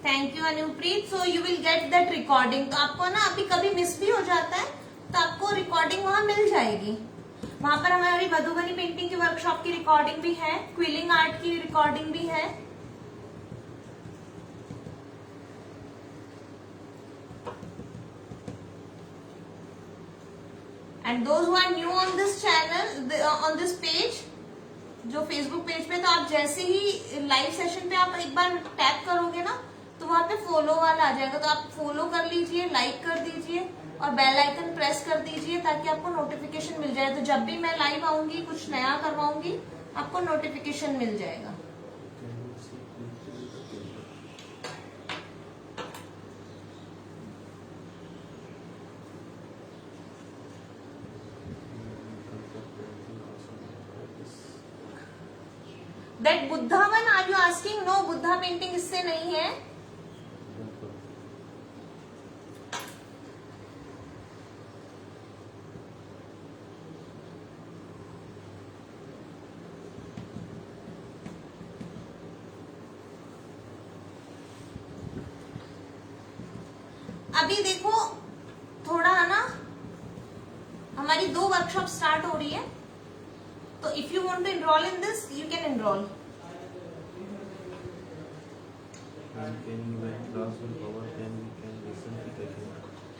Thank you Anupreet, so you will get that recording. तो आपको ना अभी कभी मिस भी हो जाता है तो आपको रिकॉर्डिंग वहां मिल जाएगी। वहां पर हमारी मधुबनी पेंटिंग की वर्कशॉप की रिकॉर्डिंग भी है, क्विलिंग आर्ट की रिकॉर्डिंग भी है। And those who are new on this channel, on this page, जो फेसबुक पेज पे, तो आप जैसे ही लाइव सेशन पे आप एक बार टैप करोगे ना तो वहां पे फॉलो वाला आ जाएगा, तो आप फॉलो कर लीजिए, लाइक कर दीजिए और बेल आइकन प्रेस कर दीजिए ताकि आपको नोटिफिकेशन मिल जाए। तो जब भी मैं लाइव आऊंगी, कुछ नया करवाऊंगी, आपको नोटिफिकेशन मिल जाएगा। That Buddha one are you asking? No, Buddha painting इससे नहीं है। अभी देखो थोड़ा है ना, हमारी 2 वर्कशॉप स्टार्ट हो रही है, तो if you want to enroll in this you can enroll. Can you write class on power? Can we can listen it again?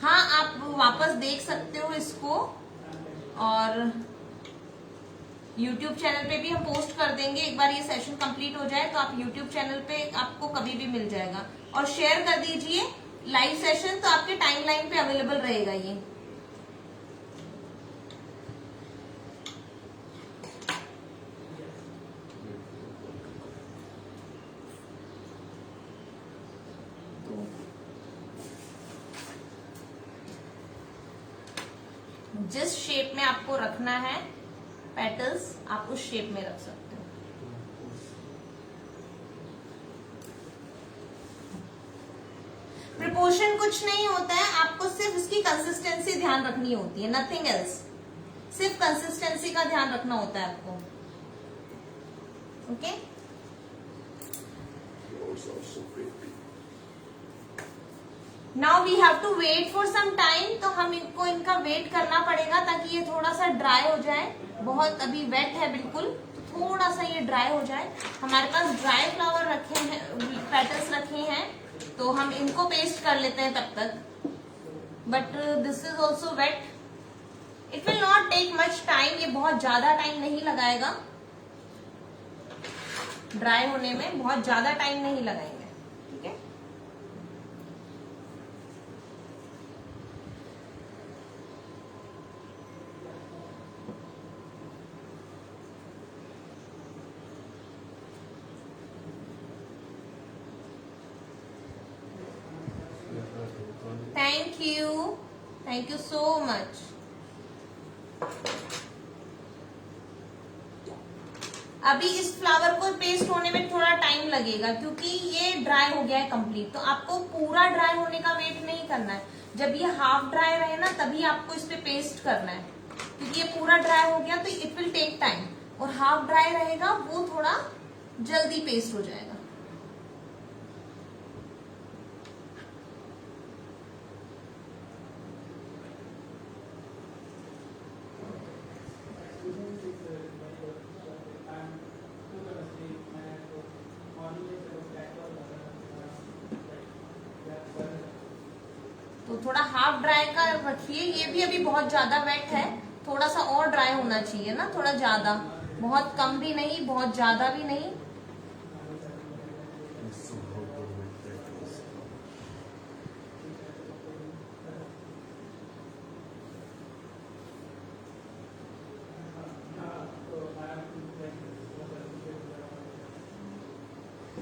हाँ, आप वापस देख सकते हो इसको, और YouTube चैनल पे भी हम पोस्ट कर देंगे। एक बार ये सेशन कंप्लीट हो जाए तो आप YouTube चैनल पे आपको कभी भी मिल जाएगा। और शेयर कर दीजिए लाइव सेशन, तो आपके टाइमलाइन पे अवेलेबल रहेगा ये। जिस शेप में आपको रखना है पेटल्स, आप उस शेप में रख सकते हो। प्रिपोर्शन कुछ नहीं होता है, आपको सिर्फ इसकी कंसिस्टेंसी ध्यान रखनी होती है, नथिंग एल्स। सिर्फ कंसिस्टेंसी का ध्यान रखना होता है आपको। Okay, now we have to wait for some time. तो हम इनका वेट करना पड़ेगा ताकि ये थोड़ा सा ड्राई हो जाए। बहुत अभी वेट है बिल्कुल, थोड़ा सा ये ड्राई हो जाए। हमारे पास ड्राई फ्लावर रखे हैं, पेटल्स रखे हैं, तो हम इनको पेस्ट कर लेते हैं तब तक। But this is also wait, it will not take much time. ये बहुत ज्यादा टाइम नहीं लगाएगा, ड्राई होने में बहुत ज्यादा टाइम नहीं लगाएंगे। ठीक है, थैंक यू सो मच। अभी इस फ्लावर को पेस्ट होने में थोड़ा टाइम लगेगा क्योंकि ये ड्राई हो गया है कंप्लीट। तो आपको पूरा ड्राई होने का वेट नहीं करना है। जब ये हाफ ड्राई रहे ना तभी आपको इस पे पेस्ट करना है, क्योंकि ये पूरा ड्राई हो गया तो इट विल टेक टाइम। और हाफ ड्राई रहेगा वो थोड़ा जल्दी पेस्ट हो जाएगा। तो थोड़ा हाफ ड्राई का रखिए। ये भी अभी बहुत ज्यादा वेट है, थोड़ा सा और ड्राई होना चाहिए ना, थोड़ा ज्यादा, बहुत कम भी नहीं बहुत ज्यादा भी नहीं।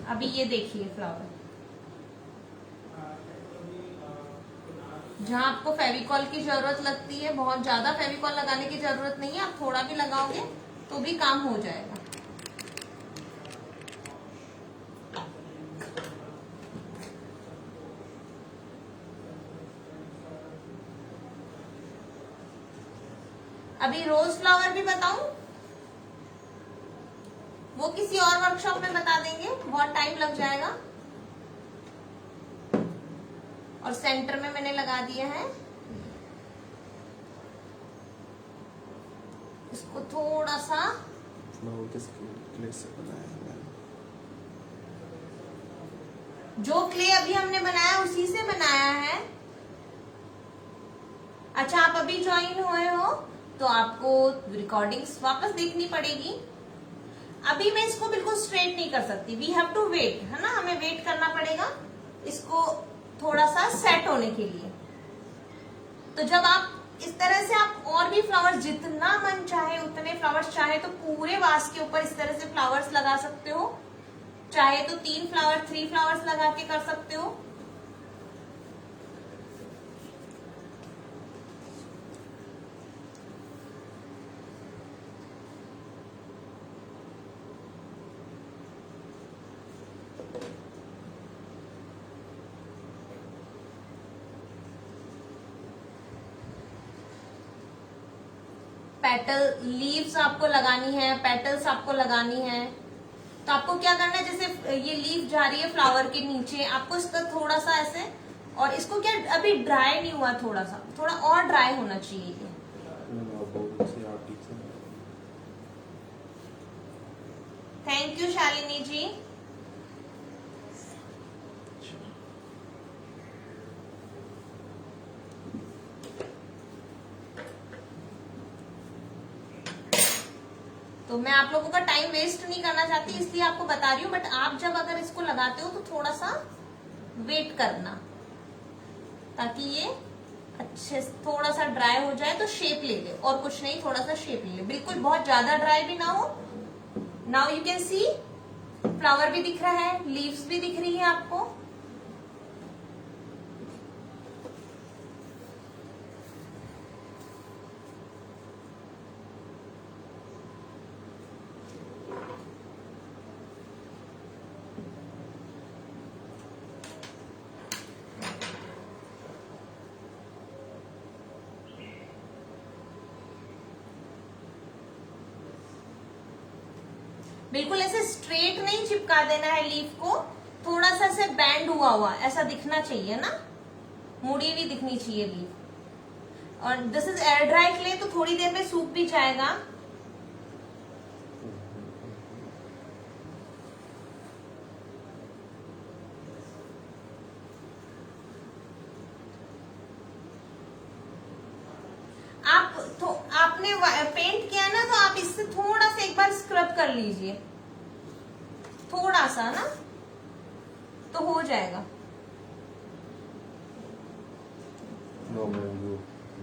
अभी ये देखिए फ्लावर, जहां आपको फेविकॉल की जरूरत लगती है, बहुत ज्यादा फेविकॉल लगाने की जरूरत नहीं है, आप थोड़ा भी लगाओगे तो भी काम हो जाएगा। अभी रोज फ्लावर भी बताऊं, वो किसी और वर्कशॉप में बता देंगे, बहुत टाइम लग जाएगा। और सेंटर में मैंने लगा दिया है, इसको थोड़ा सा जो क्ले अभी हमने बनाया उसी से बनाया है। अच्छा, आप अभी ज्वाइन हुए हो तो आपको रिकॉर्डिंग्स वापस देखनी पड़ेगी। अभी मैं इसको बिल्कुल स्ट्रेट नहीं कर सकती, वी हैव टू वेट, है ना, हमें वेट करना पड़ेगा इसको थोड़ा सा सेट होने के लिए। तो जब आप इस तरह से, आप और भी फ्लावर्स जितना मन चाहे उतने फ्लावर्स, चाहे तो पूरे वास के ऊपर इस तरह से फ्लावर्स लगा सकते हो, चाहे तो 3 फ्लावर्स लगा के कर सकते हो। पेटल लीव्स आपको लगानी है, पेटल्स आपको लगानी है। तो आपको क्या करना है, जैसे ये लीफ जा रही है फ्लावर के नीचे, आपको इसका थोड़ा सा ऐसे, और इसको क्या अभी ड्राई नहीं हुआ, थोड़ा और ड्राई होना चाहिए ये। थैंक यू शालिनी जी। तो मैं आप लोगों का टाइम वेस्ट नहीं करना चाहती, इसलिए आपको बता रही हूँ। बट आप जब अगर इसको लगाते हो तो थोड़ा सा वेट करना, ताकि ये अच्छे से थोड़ा सा ड्राई हो जाए तो शेप ले ले, और कुछ नहीं, थोड़ा सा शेप ले ले, बिल्कुल बहुत ज्यादा ड्राई भी ना हो। Now you can C flower भी दिख रहा है, लीव्स भी दिख रही है आपको। बिल्कुल ऐसे स्ट्रेट नहीं चिपका देना है लीफ को, थोड़ा सा ऐसे बैंड हुआ हुआ ऐसा दिखना चाहिए ना, मुड़ी हुई दिखनी चाहिए लीफ। और this is air dry clay, तो थोड़ी देर में सूख भी जाएगा। आपने पेंट किया ना, तो आप इससे थोड़ा सा एक बार स्क्रब कर लीजिए, थोड़ा सा ना, तो हो जाएगा। No, man, you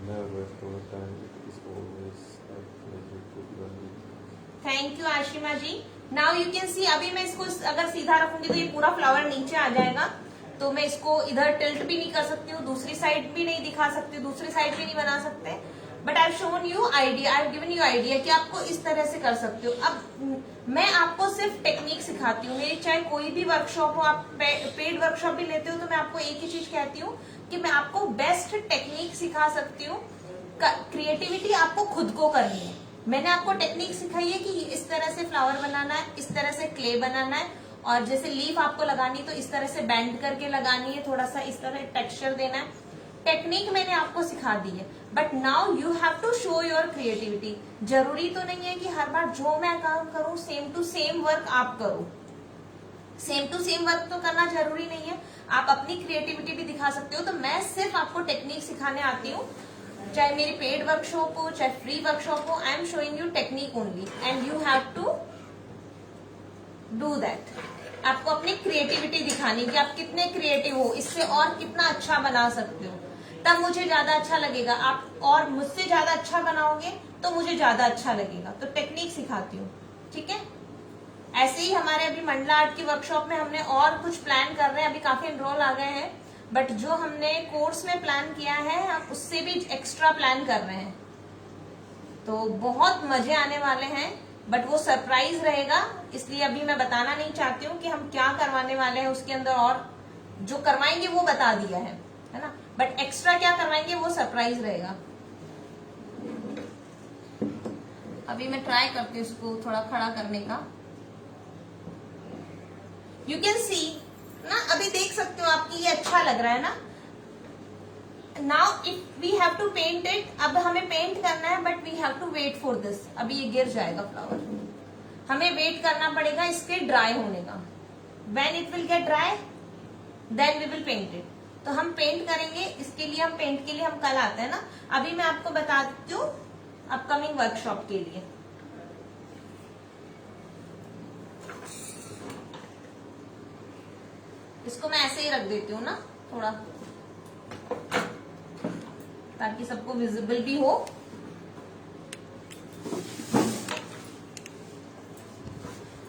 never waste your time. It is always a pleasure to learn with you. Thank you Ashima ji. Now you can see, अभी मैं इसको अगर सीधा रखूंगी तो ये पूरा फ्लावर नीचे आ जाएगा, तो मैं इसको इधर टिल्ट भी नहीं कर सकती हूँ, दूसरी साइड भी नहीं दिखा सकती, दूसरी साइड भी नहीं बना सकते। But I have shown you idea, I have given you idea कि आपको इस तरह से कर सकते हो। अब मैं आपको सिर्फ टेक्निक सिखाती हूँ, मेरी चाहे कोई भी वर्कशॉप हो, आप पेड वर्कशॉप भी लेते हो, तो मैं आपको एक ही चीज कहती हूँ कि मैं आपको बेस्ट टेक्निक सिखा सकती हूँ। क्रिएटिविटी आपको खुद को करनी है। मैंने आपको टेक्निक सिखाई है कि इस तरह से फ्लावर बनाना है, इस तरह से क्ले बनाना है, और जैसे लीफ आपको लगानी तो इस तरह से बेंड करके लगानी है, थोड़ा सा इस तरह टेक्सचर देना है। टेक्निक मैंने आपको सिखा दी है, but now you have to show your creativity. जरूरी तो नहीं है कि हर बार जो मैं काम करूं सेम टू सेम वर्क आप करो, सेम टू सेम वर्क तो करना जरूरी नहीं है, आप अपनी क्रिएटिविटी भी दिखा सकते हो। तो मैं सिर्फ आपको टेक्निक सिखाने आती हूँ, चाहे मेरी पेड वर्कशॉप हो चाहे फ्री वर्कशॉप हो, I am showing you technique only and you have to do that. आपको अपनी क्रिएटिविटी दिखानी कि आप कितने क्रिएटिव हो, इससे और कितना अच्छा बना सकते हो, तब मुझे ज्यादा अच्छा लगेगा। आप और मुझसे ज्यादा अच्छा बनाओगे तो मुझे ज्यादा अच्छा लगेगा। तो टेक्निक सिखाती हूँ, ठीक है। ऐसे ही हमारे अभी मंडला आर्ट की वर्कशॉप में हमने और कुछ प्लान कर रहे हैं, अभी काफी एनरोल आ गए हैं, बट जो हमने कोर्स में प्लान किया है हम उससे भी एक्स्ट्रा प्लान कर रहे हैं, तो बहुत मजे आने वाले हैं। बट वो सरप्राइज रहेगा, इसलिए अभी मैं बताना नहीं चाहती हूँ कि हम क्या करवाने वाले हैं उसके अंदर, और जो करवाएंगे वो बता दिया है ना, बट एक्स्ट्रा क्या करवाएंगे वो सरप्राइज रहेगा। अभी मैं ट्राई करती हूँ इसको थोड़ा खड़ा करने का। यू कैन सी ना, अभी देख सकते हो आपकी ये अच्छा लग रहा है ना। Now if we have to paint it, अब हमें पेंट करना है, but we have to wait for this. अभी ये गिर जाएगा फ्लावर, हमें वेट करना पड़ेगा इसके ड्राई होने का। When it will get dry then we will paint it. तो हम पेंट करेंगे, इसके लिए हम पेंट के लिए हम कल आते हैं ना। अभी मैं आपको बता देती हूँ अपकमिंग वर्कशॉप के लिए। इसको मैं ऐसे ही रख देती हूँ ना थोड़ा, ताकि सबको विजिबल भी हो।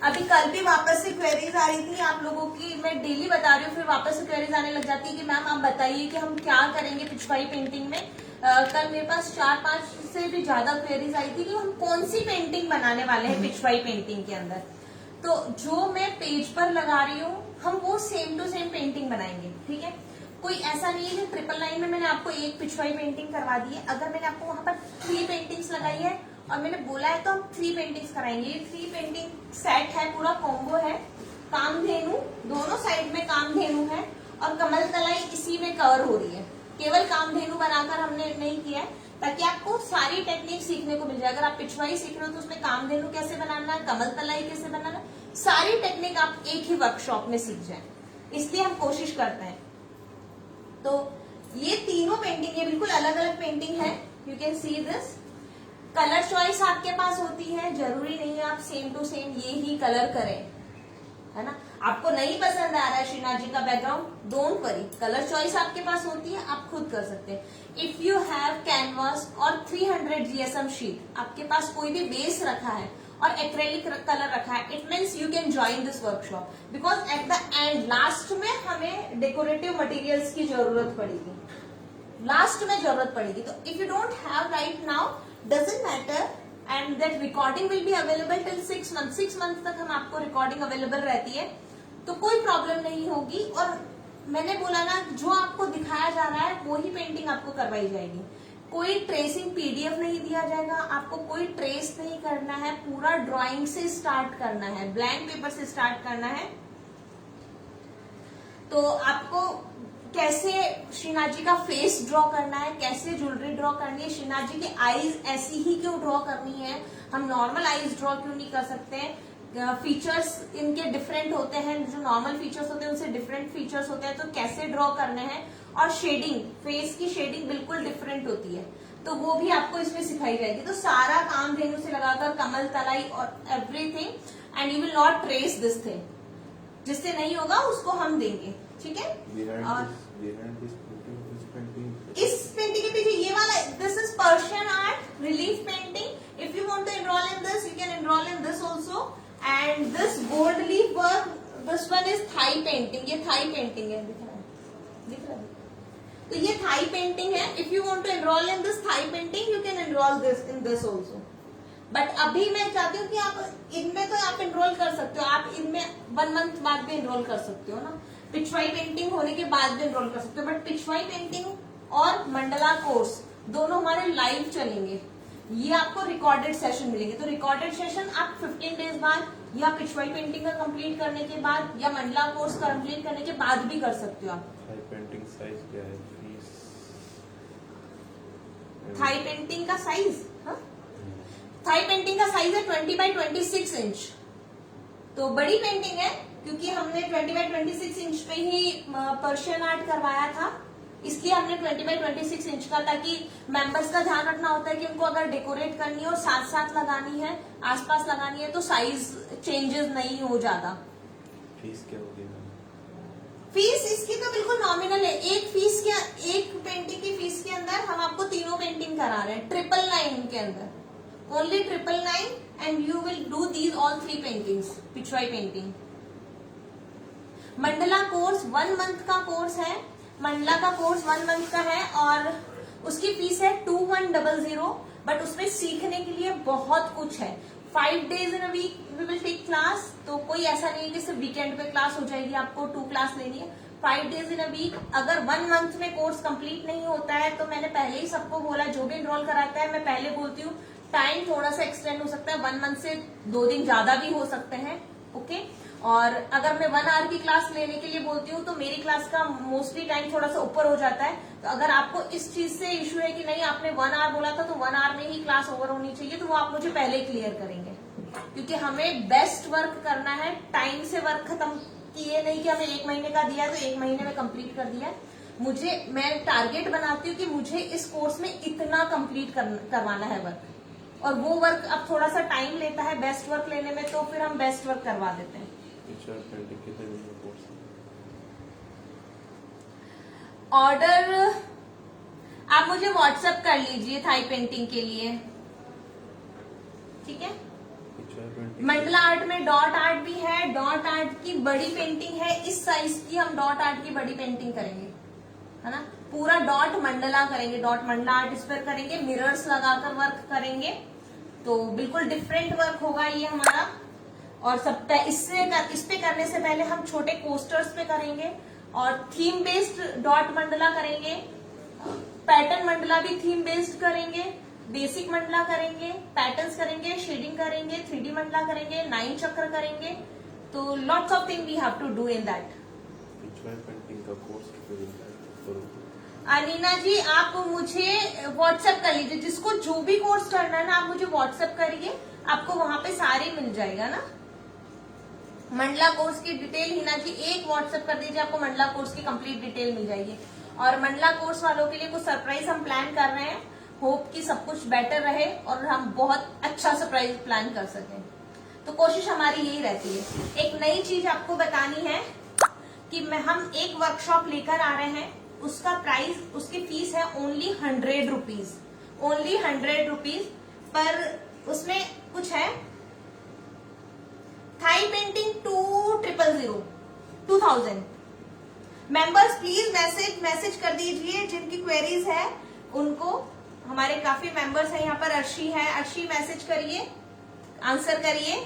अभी कल भी वापस से क्वेरीज आ रही थी आप लोगों की, मैं डेली बता रही हूँ, फिर वापस से क्वेरीज आने लग जाती है कि मैम आप बताइए कि हम क्या करेंगे पिछवाई पेंटिंग में। कल मेरे पास 4-5 से भी ज्यादा क्वेरीज आई थी कि हम कौन सी पेंटिंग बनाने वाले हैं पिछवाई पेंटिंग के अंदर। तो जो मैं पेज पर लगा रही हूँ हम वो सेम टू सेम पेंटिंग बनाएंगे, ठीक है। कोई ऐसा नहीं है कि ट्रिपल लाइन में मैंने आपको एक पिछवाई पेंटिंग करवा दी है। अगर मैंने आपको वहां पर 3 पेंटिंग्स लगाई है और मैंने बोला है तो हम 3 पेंटिंग्स कराएंगे। ये 3 पेंटिंग सेट है, पूरा कॉम्बो है। कामधेनु, दोनों साइड में कामधेनु है, और कमल तलाई इसी में कवर हो रही है। केवल कामधेनु बनाकर हमने नहीं किया है, ताकि आपको सारी टेक्निक सीखने को मिल जाए। अगर आप पिछवाई सीख रहे हो तो उसमें कामधेनु कैसे बनाना है, कमल तलाई कैसे बनाना है, सारी टेक्निक आप एक ही वर्कशॉप में सीख जाए, इसलिए हम कोशिश करते हैं। तो ये तीनों पेंटिंग, ये बिल्कुल अलग अलग पेंटिंग है। You can see this. Colour choice आपके पास होती है, है, जरूरी नहीं है आप सेम टू सेम ये ही कलर करें, है ना। आपको नहीं पसंद आ रहा है श्रीनाथ जी का background, don't worry, colour choice आपके पास होती है, आप खुद कर सकते हैं। इफ यू हैव कैनवास और 300 GSM शीट, आपके पास कोई भी बेस रखा है और एक्रेलिक कलर रखा है, it means you can join this workshop, because at the end last में हमें डेकोरेटिव मटेरियल्स की जरूरत पड़ेगी, लास्ट में जरूरत पड़ेगी। तो if you don't have right now, doesn't matter, and that recording will be available till 6 month, 6 month तक हम आपको रिकॉर्डिंग अवेलेबल रहती है, तो कोई प्रॉब्लम नहीं होगी। और मैंने बोला ना, जो आपको दिखाया जा रहा है वो ही पेंटिंग आपको करवाई जाएगी, कोई ट्रेसिंग PDF नहीं दिया जाएगा, आपको कोई ट्रेस नहीं करना है, पूरा ड्राइंग से स्टार्ट करना है, ब्लैंक पेपर से स्टार्ट करना है। तो आपको कैसे श्रीनाथ जी का फेस ड्रॉ करना है, कैसे ज्वेलरी ड्रॉ करनी है, श्रीनाथ जी की आईज ऐसी ही क्यों ड्रॉ करनी है, हम नॉर्मल आईज ड्रॉ क्यों नहीं कर सकते, फीचर्स इनके डिफरेंट होते हैं, जो नॉर्मल फीचर्स होते हैं उनसे डिफरेंट फीचर्स होते हैं, तो कैसे ड्रॉ करने हैं, और शेडिंग, फेस की शेडिंग बिल्कुल डिफरेंट होती है, तो वो भी आपको इसमें सिखाई जाएगी। तो सारा काम धेनु से लगाकर कमल तलाई और everything, and you will not trace this thing, जिससे नहीं होगा उसको हम देंगे, ठीक है। और इस पेंटिंग के पीछे ये वाला, this is Persian art relief painting, if you want to enroll in this you can enroll in this also, and this gold leaf work, this one is Thai painting, ये थाई पेंटिंग है, दिख रहा है, तो ये Thai painting है। If you want to enroll in this Thai painting you can enroll this in this also, but अभी मैं चाहती हूँ कि आप इनमें तो आप एनरोल कर सकते हो, आप इनमें 1 मंथ बाद भी एनरोल कर सकते हो ना, पिछवाई पेंटिंग होने के बाद भी एनरोल कर सकते हो, बट पिछवाई पेंटिंग और मंडला कोर्स दोनों हमारे लाइव चलेंगे, ये आपको रिकॉर्डेड सेशन मिलेंगे। तो रिकॉर्डेड सेशन आप 15 डेज बाद, या पिछवाई पेंटिंग का कंप्लीट करने के बाद, या मंडला कोर्स कंप्लीट करने के बाद भी कर सकते हो आप। पेंटिंग साइज क्या है, फीस? थाई पेंटिंग का साइज, थाई पेंटिंग का साइज है 20 by 26 इंच, तो बड़ी पेंटिंग है, क्योंकि हमने 20 by 26 इंच पे ही पर्शियन आर्ट करवाया था, इसलिए हमने 20 by 26 इंच का, ताकि मेंबर्स का ध्यान रखना होता है कि उनको अगर डेकोरेट करनी है और साथ साथ लगानी है, आसपास लगानी है, तो साइज चेंजेस नहीं हो ज्यादा। फीस क्या होगी? फीस इसकी तो बिल्कुल नॉमिनल है, एक पेंटिंग की फीस के अंदर हम आपको तीनों पेंटिंग करा रहे हैं, 999 के अंदर, only 999, and you will do these all 3 paintings, Pichwai painting. Mandala course 1 month का कोर्स है, मंडला का कोर्स 1 मंथ का है, और उसकी फीस है 2100, बट उसमें सीखने के लिए बहुत कुछ है। 5 days in a week we will take class, तो कोई ऐसा नहीं है कि सिर्फ वीकेंड पे क्लास हो जाएगी, आपको 2 क्लास लेनी है। 5 days in a week, अगर 1 मंथ में कोर्स कंप्लीट नहीं होता है, तो मैंने पहले ही सबको बोला, जो भी एनरोल कराता है मैं पहले बोलती हूँ, टाइम थोड़ा सा एक्सटेंड हो सकता है, 1 मंथ से 2 दिन ज्यादा भी हो सकते हैं, ओके। और अगर मैं 1 आवर की क्लास लेने के लिए बोलती हूँ, तो मेरी क्लास का मोस्टली टाइम थोड़ा सा ऊपर हो जाता है। तो अगर आपको इस चीज से इशू है कि नहीं आपने 1 आवर बोला था, तो 1 आवर में ही क्लास ओवर होनी चाहिए, तो वो आप मुझे पहले ही क्लियर करेंगे, क्योंकि हमें बेस्ट वर्क करना है, टाइम से वर्क खत्म किए नहीं कि हमें 1 महीने का दिया है तो 1 महीने में कंप्लीट कर दिया है। मैं टारगेट बनाती हूँ कि मुझे इस कोर्स में इतना कंप्लीट करवाना है वर्क, और वो वर्क अब थोड़ा सा टाइम लेता है बेस्ट वर्क लेने में, तो फिर हम बेस्ट वर्क करवा देते हैं। ऑर्डर आप मुझे व्हाट्सएप कर लीजिए थाई पेंटिंग के लिए, ठीक है। मंडला आर्ट में डॉट आर्ट भी है, डॉट आर्ट की बड़ी पेंटिंग है, इस साइज की हम डॉट आर्ट की बड़ी पेंटिंग करेंगे, है ना। पूरा डॉट मंडला करेंगे, डॉट मंडला आर्ट इस पर करेंगे, मिरर्स लगाकर वर्क करेंगे, तो बिल्कुल डिफरेंट वर्क होगा ये हमारा। और सब इस पे करने से पहले हम छोटे कोस्टर्स पे करेंगे, और थीम बेस्ड डॉट मंडला करेंगे, पैटर्न मंडला भी थीम बेस्ड करेंगे, बेसिक मंडला करेंगे, पैटर्न्स करेंगे, शेडिंग करेंगे, 3D मंडला करेंगे, 9 चक्र करेंगे, तो lots of thing we have to do in that. Anina ji आप मुझे व्हाट्सएप कर लीजिए, जिसको जो भी कोर्स करना है ना आप मुझे व्हाट्सएप करिए, आपको वहां पे सारे मिल जाएगा ना। मंडला कोर्स की डिटेल हिना जी एक व्हाट्सएप कर दीजिए, आपको मंडला कोर्स की कंप्लीट डिटेल मिल जाएगी। और मंडला कोर्स वालों के लिए कुछ सरप्राइज हम प्लान कर रहे हैं, होप कि सब कुछ बेटर रहे और हम बहुत अच्छा सरप्राइज प्लान कर सकें। तो कोशिश हमारी यही रहती है। एक नई चीज आपको बतानी है कि हम एक वर्कशॉप लेकर आ रहे हैं, उसका प्राइस, उसकी फीस है ओनली 100 रुपीज, ओनली 100 रुपीज। पर उसमें कुछ है, Thai painting 2000। Members please message कर दीजिए जिनकी क्वेरीज है उनको। हमारे काफी मेंबर्स हैं यहाँ पर। अर्शी है, अर्शी मैसेज करिए, आंसर करिए।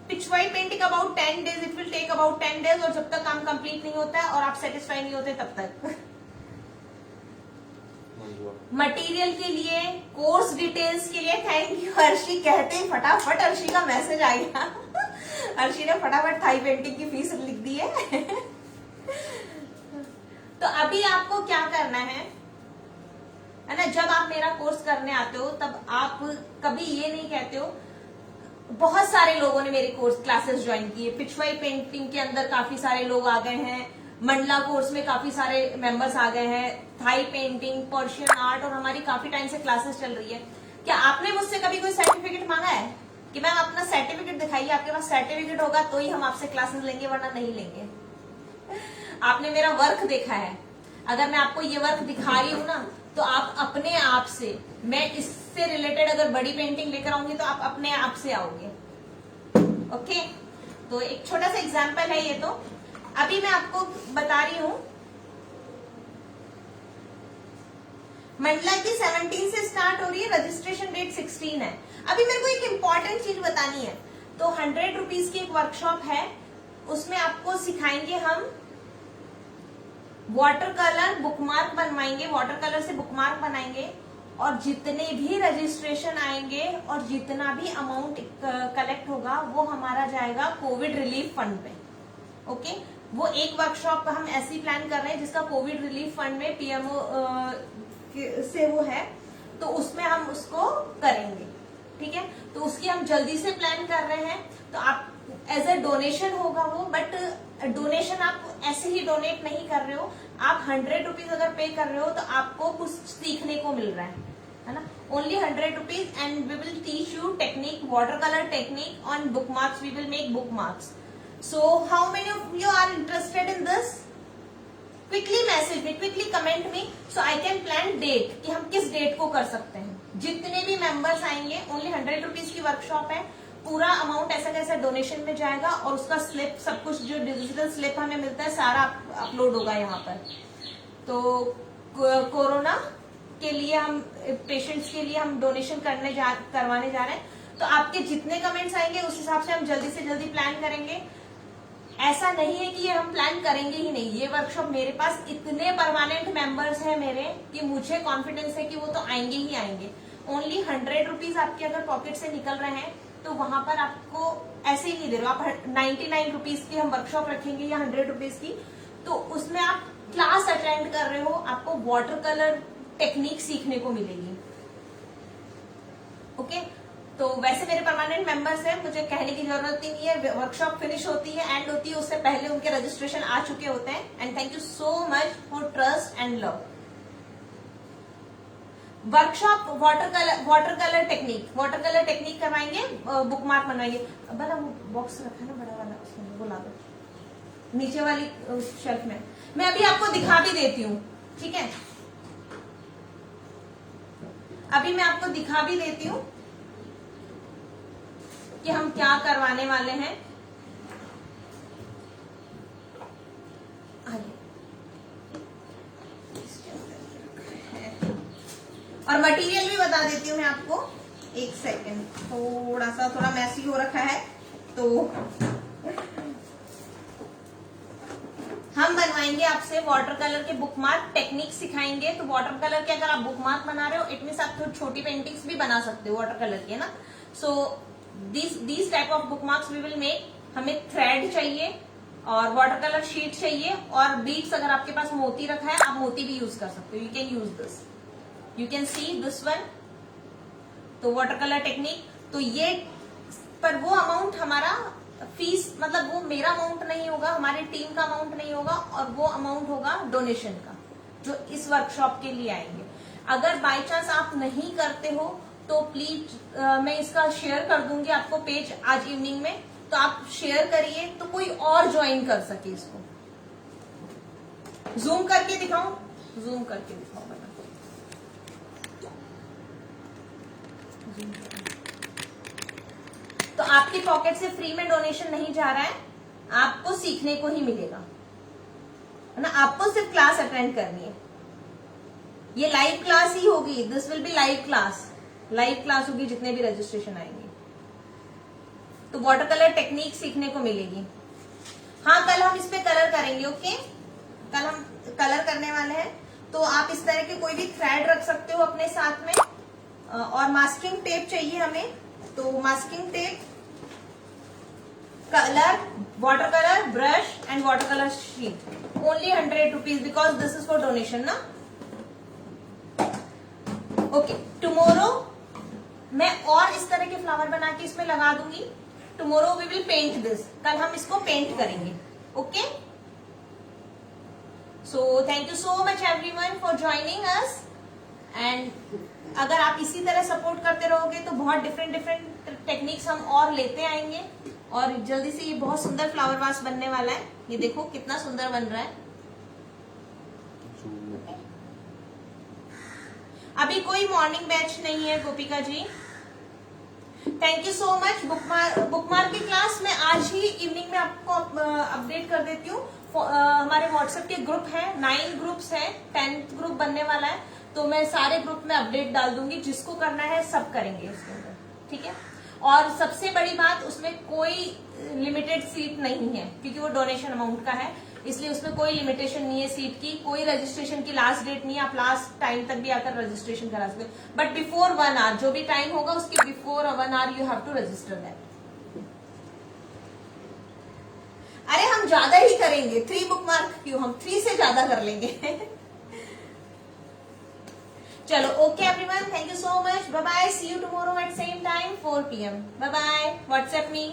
Pichwai painting about 10 days, it will take about 10 days, और जब तक काम कंप्लीट नहीं होता है और आप सेटिस्फाई नहीं होते तब तक। मटेरियल के लिए, कोर्स डिटेल्स के लिए थैंक यू अर्शी। कहते ही फटाफट अर्शी का मैसेज आ गया। अर्शी ने फटाफट थाई पेंटिंग की फीस लिख दी है। तो अभी आपको क्या करना है ना, जब आप मेरा कोर्स करने आते हो तब आप कभी ये नहीं कहते हो, बहुत सारे लोगों ने मेरे कोर्स क्लासेस ज्वाइन किए। पिचवाई पेंटिंग के अंदर काफी सारे लोग आ गए हैं, मंडला कोर्स में काफी सारे मेंबर्स आ गए हैं, थाई पेंटिंग, पर्शियन आर्ट, और हमारी काफी टाइम से क्लासेस चल रही है। क्या आपने मुझसे कभी कोई सर्टिफिकेट मांगा है कि मैम अपना सर्टिफिकेट दिखाइए? आपके पास सर्टिफिकेट होगा तो ही हम आपसे क्लासेस लेंगे, वरना नहीं लेंगे। आपने मेरा वर्क देखा है। अगर मैं आपको ये वर्क दिखा रही हूं ना, तो आप अपने आप से, मैं इससे रिलेटेड अगर बड़ी पेंटिंग लेकर आऊंगी तो आप अपने आप से आओगे। ओके, तो एक छोटा सा एग्जांपल है ये। तो अभी मैं आपको बता रही हूं, मंडला की 17 से स्टार्ट हो रही है, रजिस्ट्रेशन डेट 16 है। अभी मेरे को एक इंपॉर्टेंट चीज बतानी है। तो 100 रुपीज की एक वर्कशॉप है, उसमें आपको सिखाएंगे हम वाटर कलर बुकमार्क बनवाएंगे, वाटर कलर से बुकमार्क बनाएंगे, और जितने भी रजिस्ट्रेशन आएंगे और जितना भी अमाउंट कलेक्ट होगा वो हमारा जाएगा कोविड रिलीफ फंड पे। ओके, वो एक वर्कशॉप हम ऐसी प्लान कर रहे हैं जिसका कोविड रिलीफ फंड में पीएमओ से वो है, तो उसमें हम उसको करेंगे। ठीक है, तो उसकी हम जल्दी से प्लान कर रहे हैं। तो आप एज ए डोनेशन होगा वो, बट डोनेशन आप ऐसे ही डोनेट नहीं कर रहे हो, आप 100 रुपीज अगर पे कर रहे हो तो आपको कुछ सीखने को मिल रहा है ना। Only 100 rupees and we will teach you technique, water colour technique on book marks. We will make book marks. So how many of you are interested in this? Quickly message me, quickly comment me, so I can plan date कि हम किस date को कर सकते हैं। जितने भी members आएंगे, ओनली 100 रुपीज की वर्कशॉप है, पूरा अमाउंट ऐसा कैसा डोनेशन में जाएगा, और उसका स्लिप, सब कुछ जो डिजिटल स्लिप हमें मिलता है सारा अपलोड होगा यहाँ पर। तो कोरोना के लिए हम पेशेंट्स के लिए हम डोनेशन करवाने जा रहे हैं। तो आपके जितने कमेंट्स आएंगे उस हिसाब से हम जल्दी से जल्दी प्लान करेंगे। ऐसा नहीं है कि ये हम प्लान करेंगे ही नहीं। ये वर्कशॉप, मेरे पास इतने परमानेंट मेंबर्स हैं मेरे कि मुझे कॉन्फिडेंस है कि वो तो आएंगे ही आएंगे। ओनली 100 रुपीज आपके अगर पॉकेट से निकल रहे हैं तो वहां पर आपको ऐसे ही नहीं दे रहे हो। आप 99 रुपीज की हम वर्कशॉप रखेंगे या 100 रुपीज की, तो उसमें आप क्लास अटेंड कर रहे हो, आपको वाटर कलर टेक्निक सीखने को मिलेगी। ओके, तो वैसे मेरे परमानेंट मेंबर्स हैं, मुझे कहने की जरूरत ही नहीं है। वर्कशॉप फिनिश होती है, एंड होती है, उससे पहले उनके रजिस्ट्रेशन आ चुके होते हैं। And thank you so much for trust and love. Workshop water colour technique करवाएंगे, बुकमार्क बनवाएंगे। बड़ा बॉक्स रखा है ना बड़ा वाला, उसमें वो ला दो नीचे वाली शेल्फ में। मैं अभी आपको दिखा भी देती हूँ, ठीक है? अभी मैं आपको दिखा भी देती हूँ कि हम क्या करवाने वाले हैं। और मटेरियल भी बता देती हूँ मैं आपको, एक सेकंड, थोड़ा मैसी हो रखा है। तो हम बनवाएंगे आपसे वाटर कलर के बुकमार्क टेक्निक सिखाएंगे। तो वाटर कलर के अगर आप बुकमार्क बना रहे हो, इट मीन्स आप छोटी पेंटिंग्स भी बना सकते हो वाटर कलर के ना। So this type of bookmarks we will make. हमें थ्रेड चाहिए और वाटर कलर शीट चाहिए, और बीड्स, अगर आपके पास मोती रखा है आप मोती भी यूज कर सकते हो। You can use this, you can see this one. तो वाटर कलर टेक्निक, तो ये पर वो अमाउंट हमारा फीस, मतलब वो मेरा अमाउंट नहीं होगा, हमारी टीम का अमाउंट नहीं होगा, और वो अमाउंट होगा डोनेशन का, जो इस वर्कशॉप के लिए आएंगे। अगर बाय चांस आप नहीं करते हो तो प्लीज मैं इसका शेयर कर दूंगी आपको पेज आज इवनिंग में, तो आप शेयर करिए तो कोई और ज्वाइन कर सके इसको। जूम करके दिखाऊं, जूम करके दिखाऊं बता। तो आपकी पॉकेट से फ्री में डोनेशन नहीं जा रहा है, आपको सीखने को ही मिलेगा, है ना। आपको सिर्फ क्लास अटेंड करनी है, ये लाइव क्लास ही होगी, this will be live class होगी जितने भी रजिस्ट्रेशन आएंगे। तो वाटर कलर टेक्निक सीखने को मिलेगी। हाँ, कल हम इस पे कलर करेंगे, ओके, कल हम कलर करने वाले हैं। तो आप इस तरह के कोई भी थ्रेड रख सकते हो अपने साथ में, और मास्किंग टेप चाहिए हमें, तो masking tape, colour, water colour brush and water colour sheet, only 100 rupees because this is for donation ना। ओके, टुमारो मैं और इस तरह के फ्लावर बना के इसमें लगा दूंगी। Tomorrow we will paint this, कल हम इसको पेंट करेंगे, okay. So thank you so much everyone for joining us, and अगर आप इसी तरह सपोर्ट करते रहोगे तो बहुत डिफरेंट टेक्निक्स हम और लेते आएंगे, और जल्दी से ये बहुत सुंदर फ्लावर वास बनने वाला है। ये देखो कितना सुंदर बन रहा है। अभी कोई मॉर्निंग बैच नहीं है Gopika ji. Thank you so much. Bookmark की क्लास मैं आज ही इवनिंग में आपको अपडेट कर देती हूँ। हमारे व्हाट्सएप के ग्रुप है, 9 ग्रुप्स है, 10th ग्रुप बनने वाला है, तो मैं सारे ग्रुप में अपडेट डाल दूंगी, जिसको करना है सब करेंगे इसके अंदर, ठीक है। और सबसे बड़ी बात, उसमें कोई लिमिटेड सीट नहीं है, क्योंकि वो डोनेशन अमाउंट का है, इसलिए उसमें कोई लिमिटेशन नहीं है सीट की। कोई रजिस्ट्रेशन की लास्ट डेट नहीं है, आप लास्ट टाइम तक भी आकर रजिस्ट्रेशन करा सकते हो, बट बिफोर 1 आवर, जो भी टाइम होगा उसके before 1 hour you have to register that. अरे हम ज्यादा ही करेंगे, 3 बुकमार्क क्यों, हम 3 से ज्यादा कर लेंगे। चलो, okay everyone, thank you so much, bye bye, see you tomorrow at same time 4 PM, bye bye, WhatsApp me.